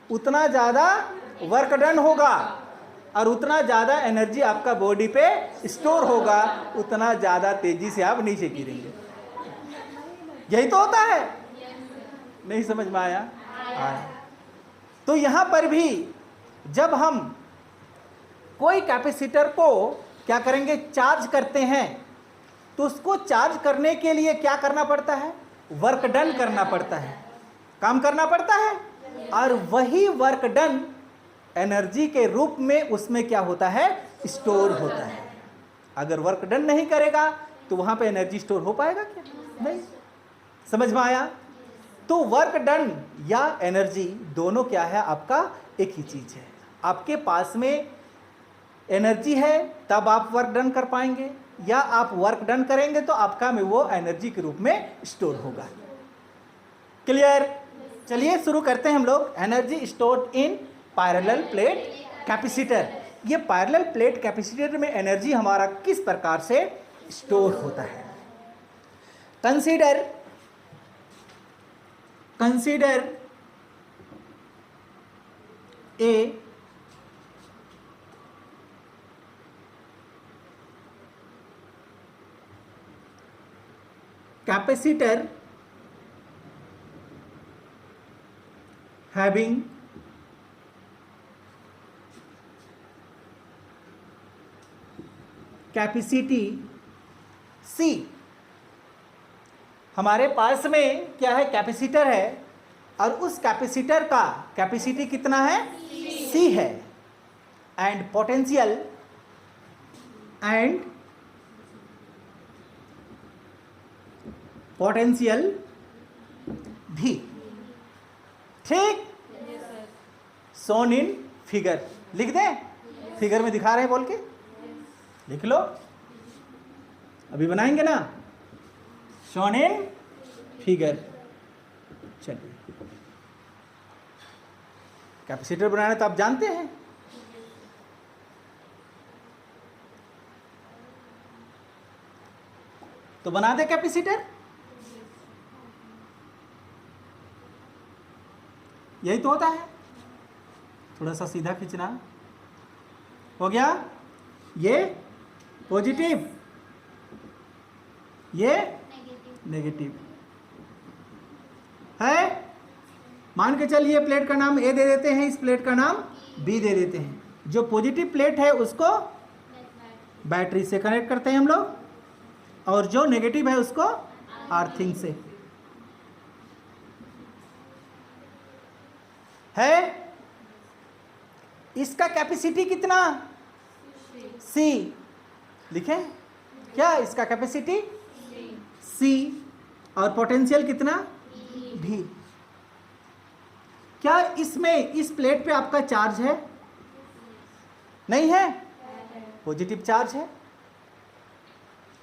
उतना ज़्यादा वर्क डन होगा, और उतना ज़्यादा एनर्जी आपका बॉडी पे स्टोर होगा, उतना ज़्यादा तेजी से आप नीचे गिरेंगे। यही तो होता है। नहीं समझ में आया? आया। तो यहाँ पर भी जब हम कोई कैपेसिटर को क्या करेंगे, चार्ज करते हैं, तो उसको चार्ज करने के लिए क्या करना पड़ता है, वर्क डन करना पड़ता है, काम करना पड़ता है, और वही वर्क डन एनर्जी के रूप में उसमें क्या होता है, स्टोर होता है। अगर वर्क डन नहीं करेगा तो वहां पे एनर्जी स्टोर हो पाएगा क्या? नहीं। समझ में आया? तो वर्क डन या एनर्जी दोनों क्या है, आपका एक ही चीज है। आपके पास में एनर्जी है तब आप वर्क डन कर पाएंगे, या आप वर्क डन करेंगे तो आपका में वो एनर्जी के रूप में स्टोर होगा। क्लियर? चलिए शुरू करते हैं हम लोग। Energy stored in parallel plate capacitor. ये पैरेलल प्लेट कैपेसिटर में एनर्जी हमारा किस प्रकार से स्टोर होता है। Consider a capacitor having capacity C। हमारे पास में क्या है, कैपेसिटर है, और उस कैपेसिटर का कैपेसिटी कितना है, C है, एंड पोटेंशियल भी, ठीक, सोन इन फिगर। लिख दें, फिगर में दिखा रहे हैं बोल के लिख लो, अभी बनाएंगे ना, शोन इन फिगर। चलिए, कैपेसिटर बनाना तो आप जानते हैं, तो बना दे कैपेसिटर। यही तो होता है, थोड़ा सा सीधा खींचना, हो गया, ये पॉजिटिव, ये नेगेटिव है। मान के चलिए प्लेट का नाम ए दे देते हैं, इस प्लेट का नाम बी दे देते हैं। जो पॉजिटिव प्लेट है उसको बैटरी से कनेक्ट करते हैं हम लोग, और जो नेगेटिव है उसको अर्थिंग से। है, इसका कैपेसिटी कितना, C। लिखें क्या, इसका कैपेसिटी C, और पोटेंशियल कितना, V। क्या इसमें, इस प्लेट पे आपका चार्ज है, नहीं है, पॉजिटिव चार्ज है,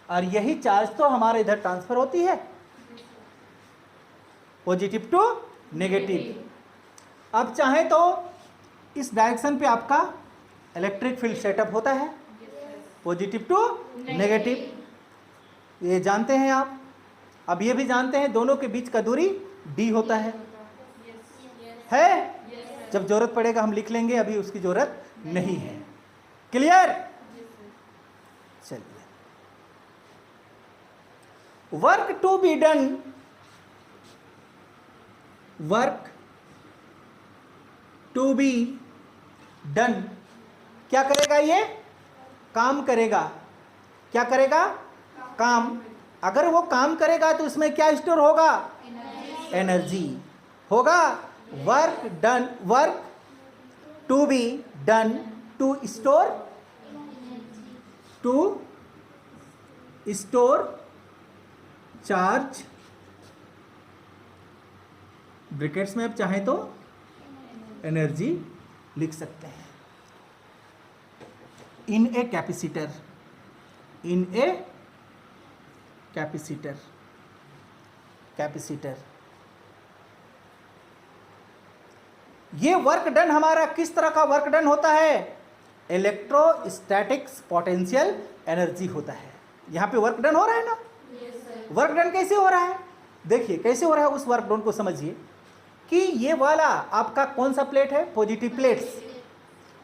और यही चार्ज तो हमारे इधर ट्रांसफर होती है, पॉजिटिव टू नेगेटिव। अब चाहे तो इस डायरेक्शन पे आपका इलेक्ट्रिक फील्ड सेटअप होता है, पॉजिटिव टू नेगेटिव, ये जानते हैं आप। अब ये भी जानते हैं दोनों के बीच का दूरी d होता है। जब जरूरत पड़ेगा हम लिख लेंगे, अभी उसकी जरूरत नहीं है। क्लियर? चलिए, work to be done, work to be done क्या करेगा, ये काम करेगा। क्या करेगा, काम। अगर वो काम करेगा तो उसमें क्या स्टोर होगा, एनर्जी होगा। Work done, work to be done to store, charge, brackets में आप चाहें तो एनर्जी लिख सकते हैं, in a capacitor, in a capacitor, capacitor. ये वर्क डन हमारा किस तरह का वर्क डन होता है, इलेक्ट्रोस्टैटिक्स पोटेंशियल एनर्जी होता है। यहां पे वर्क डन हो रहा है ना, वर्क डन कैसे हो रहा है, देखिए कैसे हो रहा है, उस वर्क डन को समझिए कि ये वाला आपका कौन सा प्लेट है, पॉजिटिव प्लेट्स।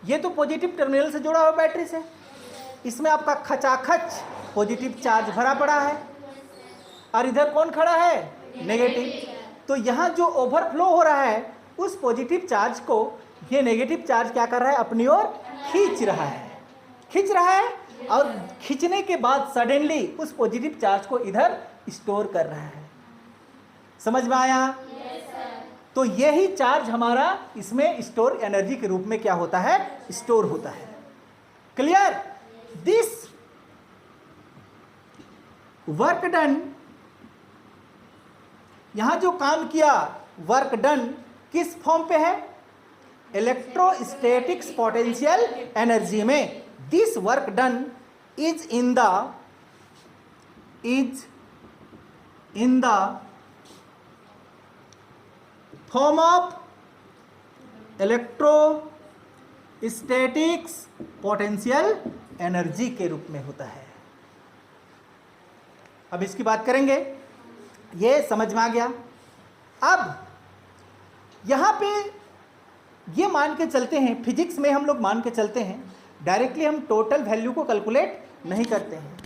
ये तो पॉजिटिव टर्मिनल से जुड़ा हुआ बैटरी से, इसमें आपका खचाखच पॉजिटिव चार्ज भरा पड़ा है, और इधर कौन खड़ा है, नेगेटिव। तो यहाँ जो ओवरफ्लो हो रहा है उस पॉजिटिव चार्ज को ये नेगेटिव चार्ज क्या कर रहा है, अपनी ओर खींच रहा है, खींच रहा है, और खींचने के बाद सडनली उस पॉजिटिव चार्ज को इधर स्टोर कर रहा है। समझ में आया? तो यही चार्ज हमारा इसमें स्टोर एनर्जी के रूप में क्या होता है, स्टोर होता है। क्लियर? दिस वर्क डन, यहां जो काम किया वर्क डन किस फॉर्म पे है, इलेक्ट्रोस्टैटिक्स पोटेंशियल एनर्जी में। This work done is in the form of electrostatics potential energy के रूप में होता है। अब इसकी बात करेंगे, ये समझ में आ गया। अब यहां पे ये मान के चलते हैं, फिजिक्स में हम लोग मान के चलते हैं, डायरेक्टली हम टोटल वैल्यू को कैलकुलेट नहीं करते हैं,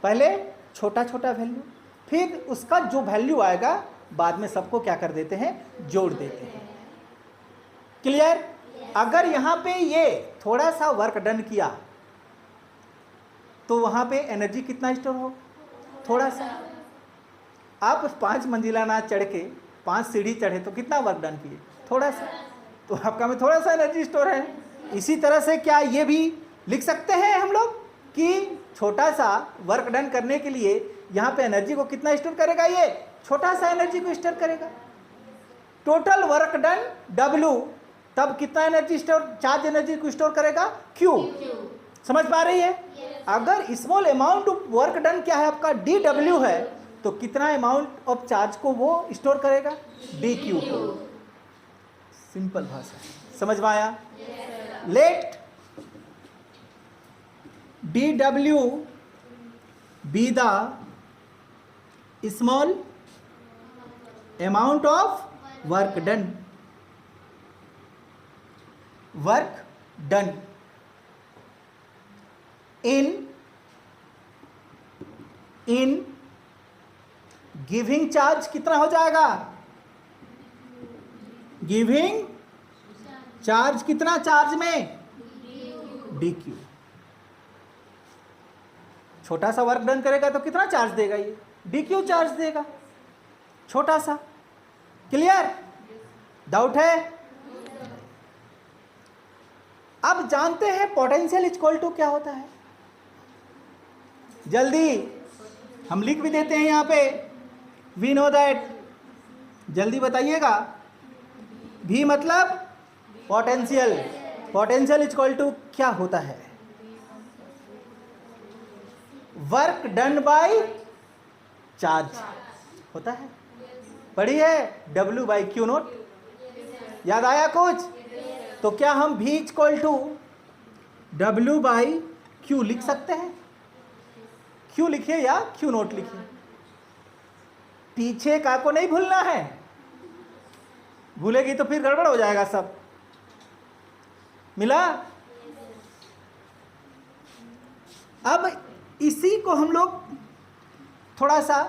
पहले छोटा छोटा वैल्यू, फिर उसका जो वैल्यू आएगा बाद में सबको क्या कर देते हैं, जोड़ देते हैं। क्लियर? अगर यहां पे ये थोड़ा सा वर्क डन किया तो वहाँ पे एनर्जी कितना स्टोर हो? थोड़ा सा। आप 5 मंजिला ना चढ़ के 5 सीढ़ी चढ़े तो कितना वर्क डन किए? थोड़ा सा। तो आपका में थोड़ा सा एनर्जी स्टोर है। इसी तरह से क्या ये भी लिख सकते हैं हम लोग कि छोटा सा वर्क डन करने के लिए यहाँ पे एनर्जी को कितना स्टोर करेगा? ये छोटा सा एनर्जी को स्टोर करेगा। टोटल वर्क डन W, तब कितना एनर्जी स्टोर, चार्ज एनर्जी को स्टोर करेगा? Q। समझ पा रही है? अगर small amount of work done क्या है आपका? dW है, तो कितना अमाउंट ऑफ चार्ज को वो स्टोर करेगा? dQ को। सिंपल भाषा, समझ में आया? Let dW be the small amount of work done. Work done in giving charge कितना हो जाएगा? गिविंग चार्ज कितना चार्ज में? dQ। छोटा सा वर्क डन करेगा तो कितना चार्ज देगा? ये dQ चार्ज देगा, छोटा सा। क्लियर? डाउट है? अब जानते हैं पोटेंशियल इक्वल टू क्या होता है? जल्दी हम लिख भी देते हैं यहाँ पे, वी नो दैट। जल्दी बताइएगा। V मतलब पोटेंशियल। पोटेंशियल इक्वल टू क्या होता है? वर्क डन बाय चार्ज होता है। पढ़ी है? W by Q note. याद आया कुछ? तो क्या हम V equal to W by Q लिख सकते हैं? Q लिखिए या Q नोट लिखिए, पीछे का को नहीं भूलना है। भूलेगी तो फिर गड़बड़ हो जाएगा सब। मिला? अब इसी को हम लोग थोड़ा सा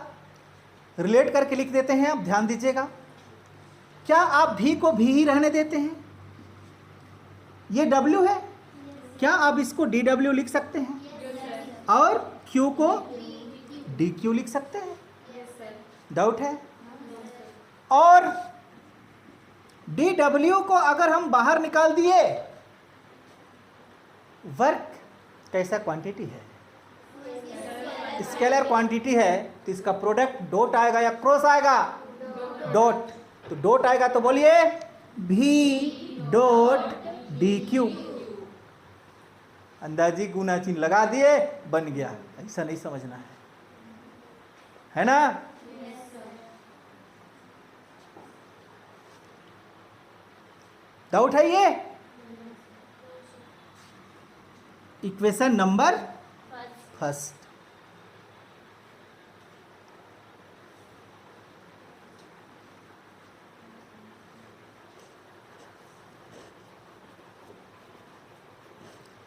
रिलेट करके लिख देते हैं। अब ध्यान दीजिएगा, क्या आप V को V ही रहने देते हैं? ये W है, क्या आप इसको dW लिख सकते हैं? और Q को dQ लिख सकते हैं? डाउट है? और dW को अगर हम बाहर निकाल दिए, वर्क कैसा क्वांटिटी है? स्केलर क्वांटिटी है, तो इसका प्रोडक्ट डॉट आएगा या क्रॉस आएगा? डॉट। तो डॉट आएगा तो बोलिए V डॉट dQ। अंदाजी गुना चिन्ह लगा दिए, बन गया। ऐसा नहीं समझना है ना? डाउट है? ये इक्वेशन नंबर फर्स्ट।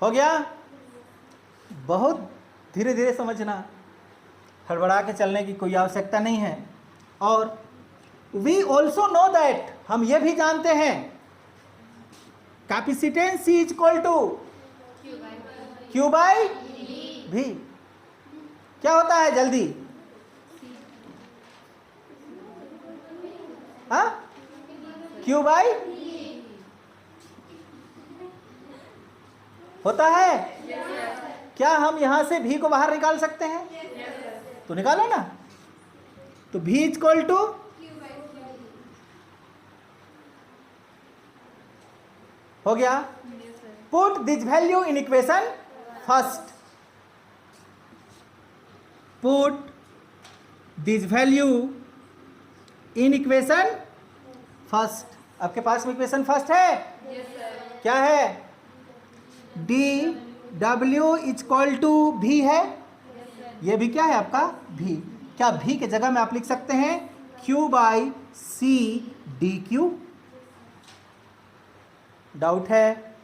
हो गया? बहुत धीरे धीरे समझना, हड़बड़ा के चलने की कोई आवश्यकता नहीं है। और वी ऑल्सो नो दैट, हम ये भी जानते हैं, capacitance C equal to Q by V। क्या होता है? जल्दी। हाँ? Q बाई होता है। क्या हम यहां से V को बाहर निकाल सकते हैं? तो निकालो ना। तो V इक्वल टू हो गया। Put this value in equation first. Put this value in equation first. आपके पास में इक्वेशन फर्स्ट है? क्या है? dW इक्वल टू V है। ये भी क्या है आपका? V। क्या V के जगह में आप लिख सकते हैं Q by C dQ? Doubt है?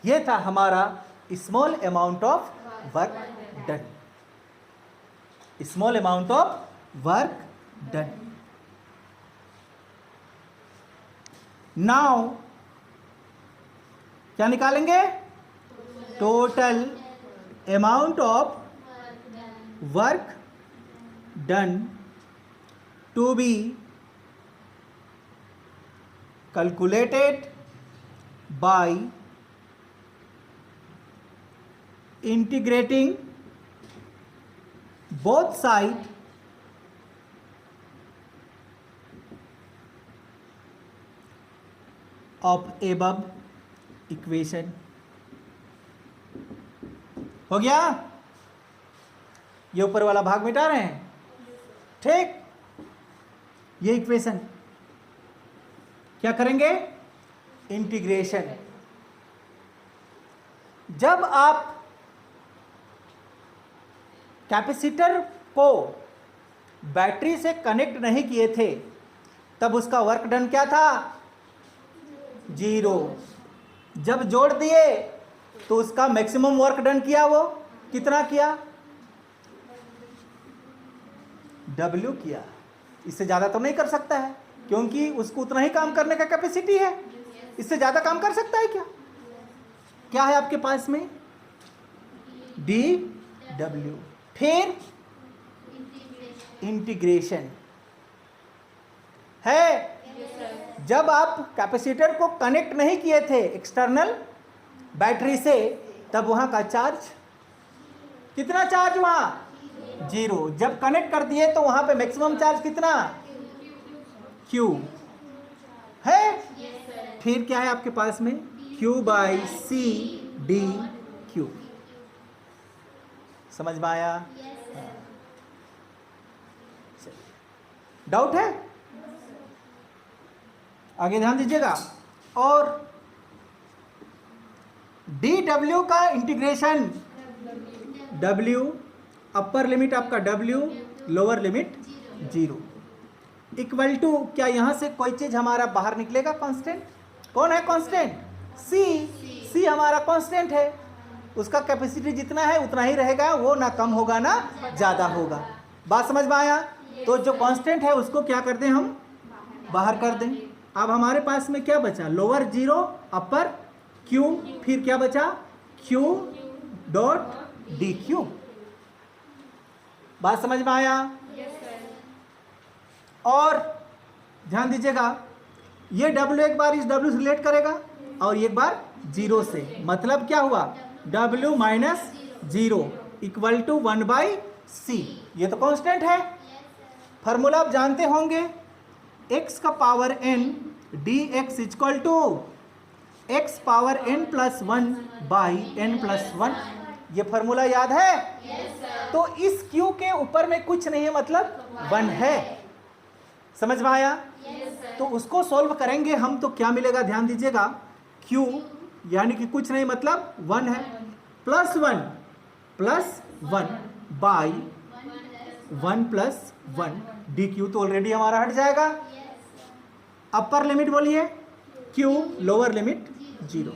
ये था हमारा small amount of work done. Small amount of work done. Now क्या निकालेंगे? Total amount of work done to be calculated by integrating both side of above equation। हो गया? ये ऊपर वाला भाग मिटा रहे हैं, ठीक? ये इक्वेशन क्या करेंगे? इंटीग्रेशन। जब आप कैपेसिटर को बैटरी से कनेक्ट नहीं किए थे तब उसका वर्क डन क्या था? 0। जब जोड़ दिए तो उसका मैक्सिमम वर्क डन किया, वो कितना किया? W किया। इससे ज़्यादा तो नहीं कर सकता है क्योंकि उसको उतना ही काम करने का कैपेसिटी है। इससे ज़्यादा काम कर सकता है क्या? क्या है आपके पास में? dW। फिर इंटीग्रेशन है। जब आप कैपेसिटर को कनेक्ट नहीं किए थे एक्सटर्नल बैटरी से तब वहां का चार्ज कितना? चार्ज वहां 0। जब कनेक्ट कर दिए तो वहां पे मैक्सिमम चार्ज कितना? Q है। फिर क्या है आपके पास में? Q/C dQ। समझ में आया? डाउट है? आगे ध्यान दीजिएगा। और dW का इंटीग्रेशन, W अपर लिमिट आपका W, lower limit 0 equal to, क्या यहां से कोई चीज हमारा बाहर निकलेगा? कांस्टेंट। कौन है कांस्टेंट? C हमारा कांस्टेंट है। उसका कैपेसिटी जितना है उतना ही रहेगा, वो ना कम होगा ना ज़्यादा होगा। बात समझ में आया? तो जो कांस्टेंट है उसको क्या कर दें हम? बाहर कर दें। अब हमारे पास में क्या बचा? लोअर 0, अपर Q, फिर क्या बचा? Q dot dQ। बात समझ में आया? और ध्यान दीजिएगा, ये W एक बार इस W से रिलेट करेगा और एक बार 0 से। मतलब क्या हुआ? W minus 0 equal to 1/C। ये तो कांस्टेंट है। फार्मूला आप जानते होंगे, x का power n dx equal to x power n plus 1/n+1। ये फार्मूला याद है? तो इस Q के ऊपर में कुछ नहीं है, मतलब 1 है। समझ में आया? तो उसको सॉल्व करेंगे हम तो क्या मिलेगा? ध्यान दीजिएगा, Q यानी कि कुछ नहीं मतलब 1 है, प्लस 1 बाई 1+1 dQ तो ऑलरेडी हमारा हट जाएगा। अपर लिमिट बोलिए Q, लोअर लिमिट 0।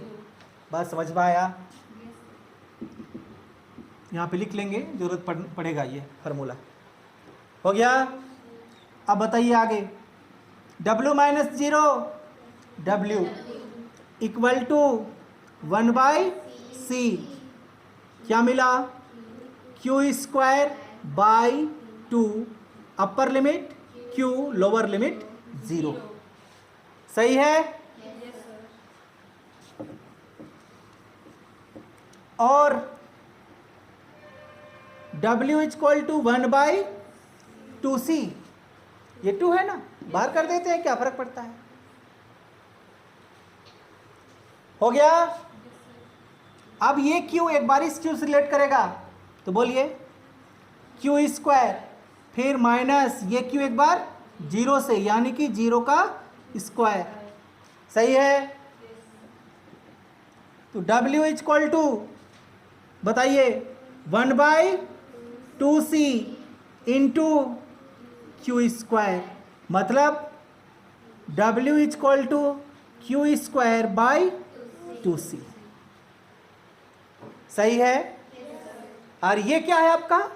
बात समझ में आया? यहाँ पे लिख लेंगे, जरूरत पड़ेगा ये फार्मूला। हो गया? अब बताइए आगे। W minus 0 W equal to 1/C। क्या मिला? Q²/2 upper limit Q, lower limit 0। सही है? और W इक्वल टू 1/2C। ये 2 है ना, बाहर कर देते हैं, क्या फर्क पड़ता है? हो गया? अब ये Q एक बार इस Q से रिलेट करेगा तो बोलिए Q², फिर माइनस ये Q एक बार 0 से, यानी कि 0 का स्क्वायर। सही है? तो W इक्वल टू बताइए 1/2C इंटू Q², मतलब W इक्वल टू Q²/2C। सही है? और ये क्या है आपका?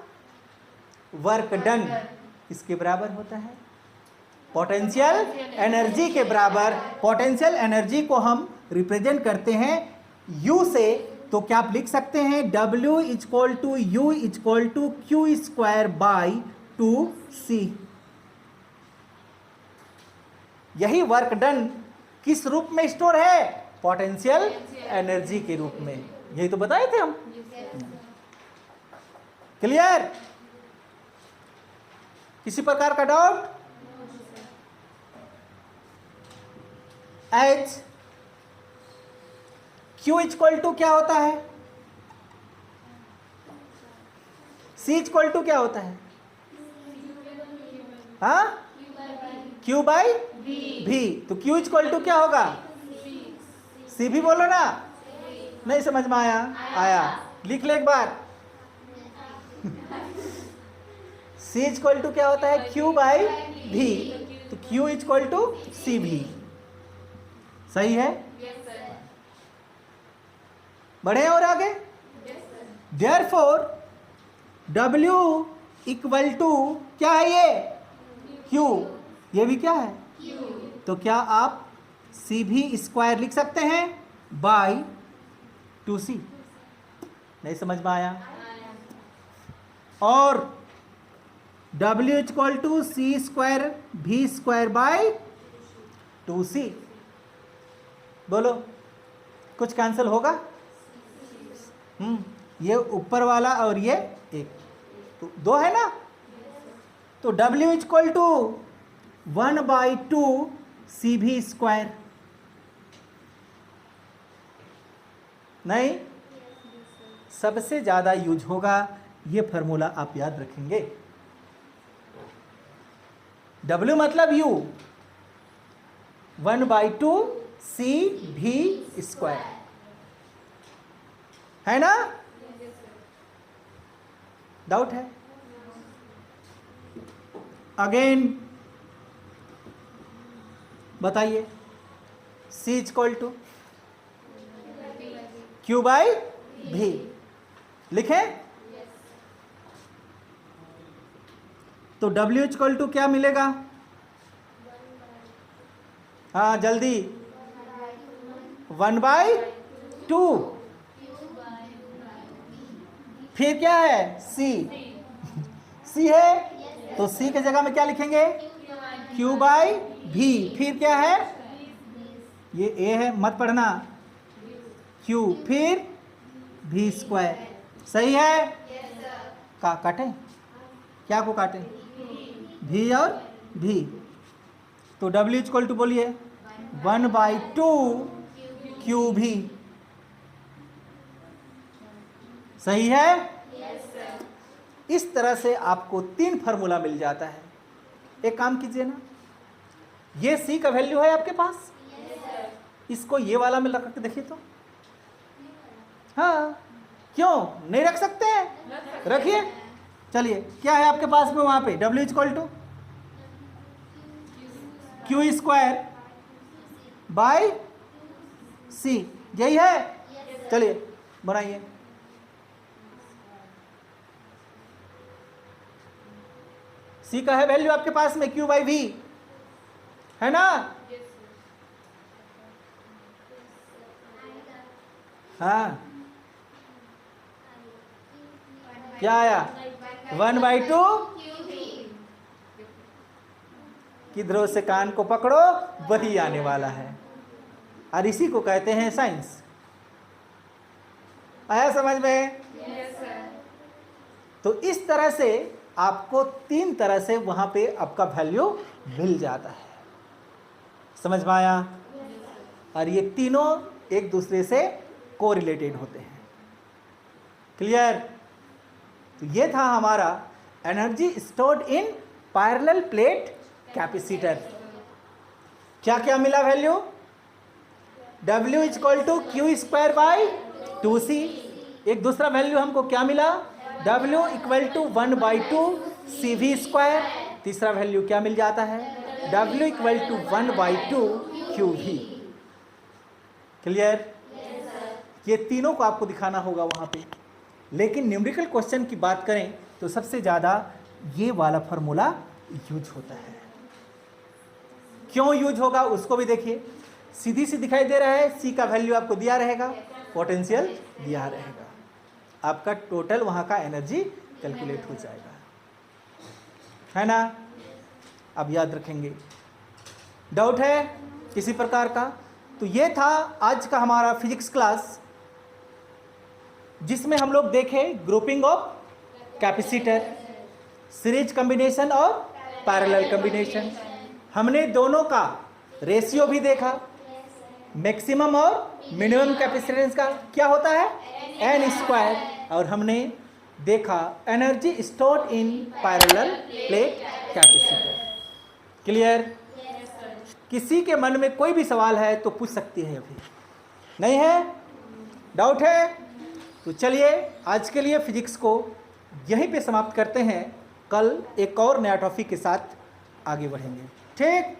Work done. इसके बराबर होता है पोटेंशियल एनर्जी के बराबर। पोटेंशियल एनर्जी को हम रिप्रेजेंट करते हैं U से, तो क्या आप लिख सकते हैं W equal to U equal to Q square by 2C। यही वर्क डन किस रूप में स्टोर है? पोटेंशियल एनर्जी के रूप में। यही तो बताए थे हम। क्लियर? किसी प्रकार का doubt? H Q equal to क्या होता है? C इक्वल टू क्या होता है? हाँ, Q बाई V। तो Q इक्वल टू क्या होगा? C भी बोलो ना। नहीं समझ में आया? आया। लिख ले एक बार। C इक्वल टू क्या होता है? Q by V। तो Q इक्वल टू सी भी। सही है? बढ़े और आगे? Therefore W इक्वल टू क्या है ये? Q। ये भी क्या है? तो क्या आप सी भी स्क्वायर लिख सकते हैं बाई 2C? नहीं समझ में आया? और W equal to C square भी स्क्वायर बाई 2C। बोलो, कुछ कैंसिल होगा? ये ऊपर वाला और ये एक, तो 2 है ना। तो W इक्वल टू 1/2 भी स्क्वायर। नहीं, सबसे ज्यादा यूज होगा ये फॉर्मूला, आप याद रखेंगे। W मतलब U, 1/2 भी स्क्वायर, है ना? डाउट है? अगेन बताइए। C equal to Q by भी लिखें। तो W इक्वल टू क्या मिलेगा? हाँ जल्दी। 1/2। फिर क्या है? C है, तो C की जगह में क्या लिखेंगे? Q बाई भी। फिर क्या है? ये A है, मत पढ़ना। Q फिर भी स्क्वायर। सही है? काटें? क्या को काटें? भी और भी। तो W इक्वल टू बोलिए 1/2 Q भी। सही है? इस तरह से आपको 3 फार्मूला मिल जाता है। एक काम कीजिए ना, ये C का वैल्यू है आपके पास, इसको ये वाला में रख के देखिए तो। हाँ, क्यों नहीं रख सकते हैं? रखिए। चलिए, क्या है आपके पास में वहां पे? W equal to Q square by C, यही है? चलिए बनाइए। C का है वैल्यू आपके पास में Q बाई V, है ना? हाँ, क्या आया? 1/2। किधरों से कान को पकड़ो वही आने वाला है, और इसी को कहते हैं साइंस। आया समझ में? तो इस तरह से आपको 3 तरह से वहां पे आपका वैल्यू मिल जाता है। समझ में आया? और ये तीनों एक दूसरे से कोरिलेटेड होते हैं। क्लियर? तो ये था हमारा energy stored in parallel plate capacitor. क्या क्या मिला value? W equal to Q square by 2C। एक दूसरा वैल्यू हमको क्या मिला? W equal to 1/2 CV square. तीसरा वैल्यू क्या मिल जाता है? W equal to 1/2 QV। Clear? ये तीनों को आपको दिखाना होगा वहां पे। लेकिन न्यूमेरिकल क्वेश्चन की बात करें तो सबसे ज़्यादा ये वाला फार्मूला यूज होता है। क्यों यूज होगा उसको भी देखिए। सीधी सी दिखाई दे रहा है, सी का वैल्यू आपको दिया रहेगा, पोटेंशियल दिया रहेगा, आपका टोटल वहाँ का एनर्जी कैलकुलेट हो जाएगा, है ना। अब याद रखेंगे। डाउट है किसी प्रकार का? तो ये था आज का हमारा फिजिक्स क्लास, जिसमें हम लोग देखे grouping of capacitor, series combination और पैरेलल कॉम्बिनेशन। हमने दोनों का रेशियो भी देखा, मैक्सिमम और मिनिमम कैपेसिटेंस का क्या होता है, एन स्क्वायर, और हमने देखा energy stored in parallel plate capacitor. Clear? किसी के मन में कोई भी सवाल है तो पूछ सकती है, अभी नहीं है? डाउट है? तो चलिए आज के लिए फिजिक्स को यहीं पे समाप्त करते हैं, कल एक और नया टॉपिक के साथ आगे बढ़ेंगे। ठीक।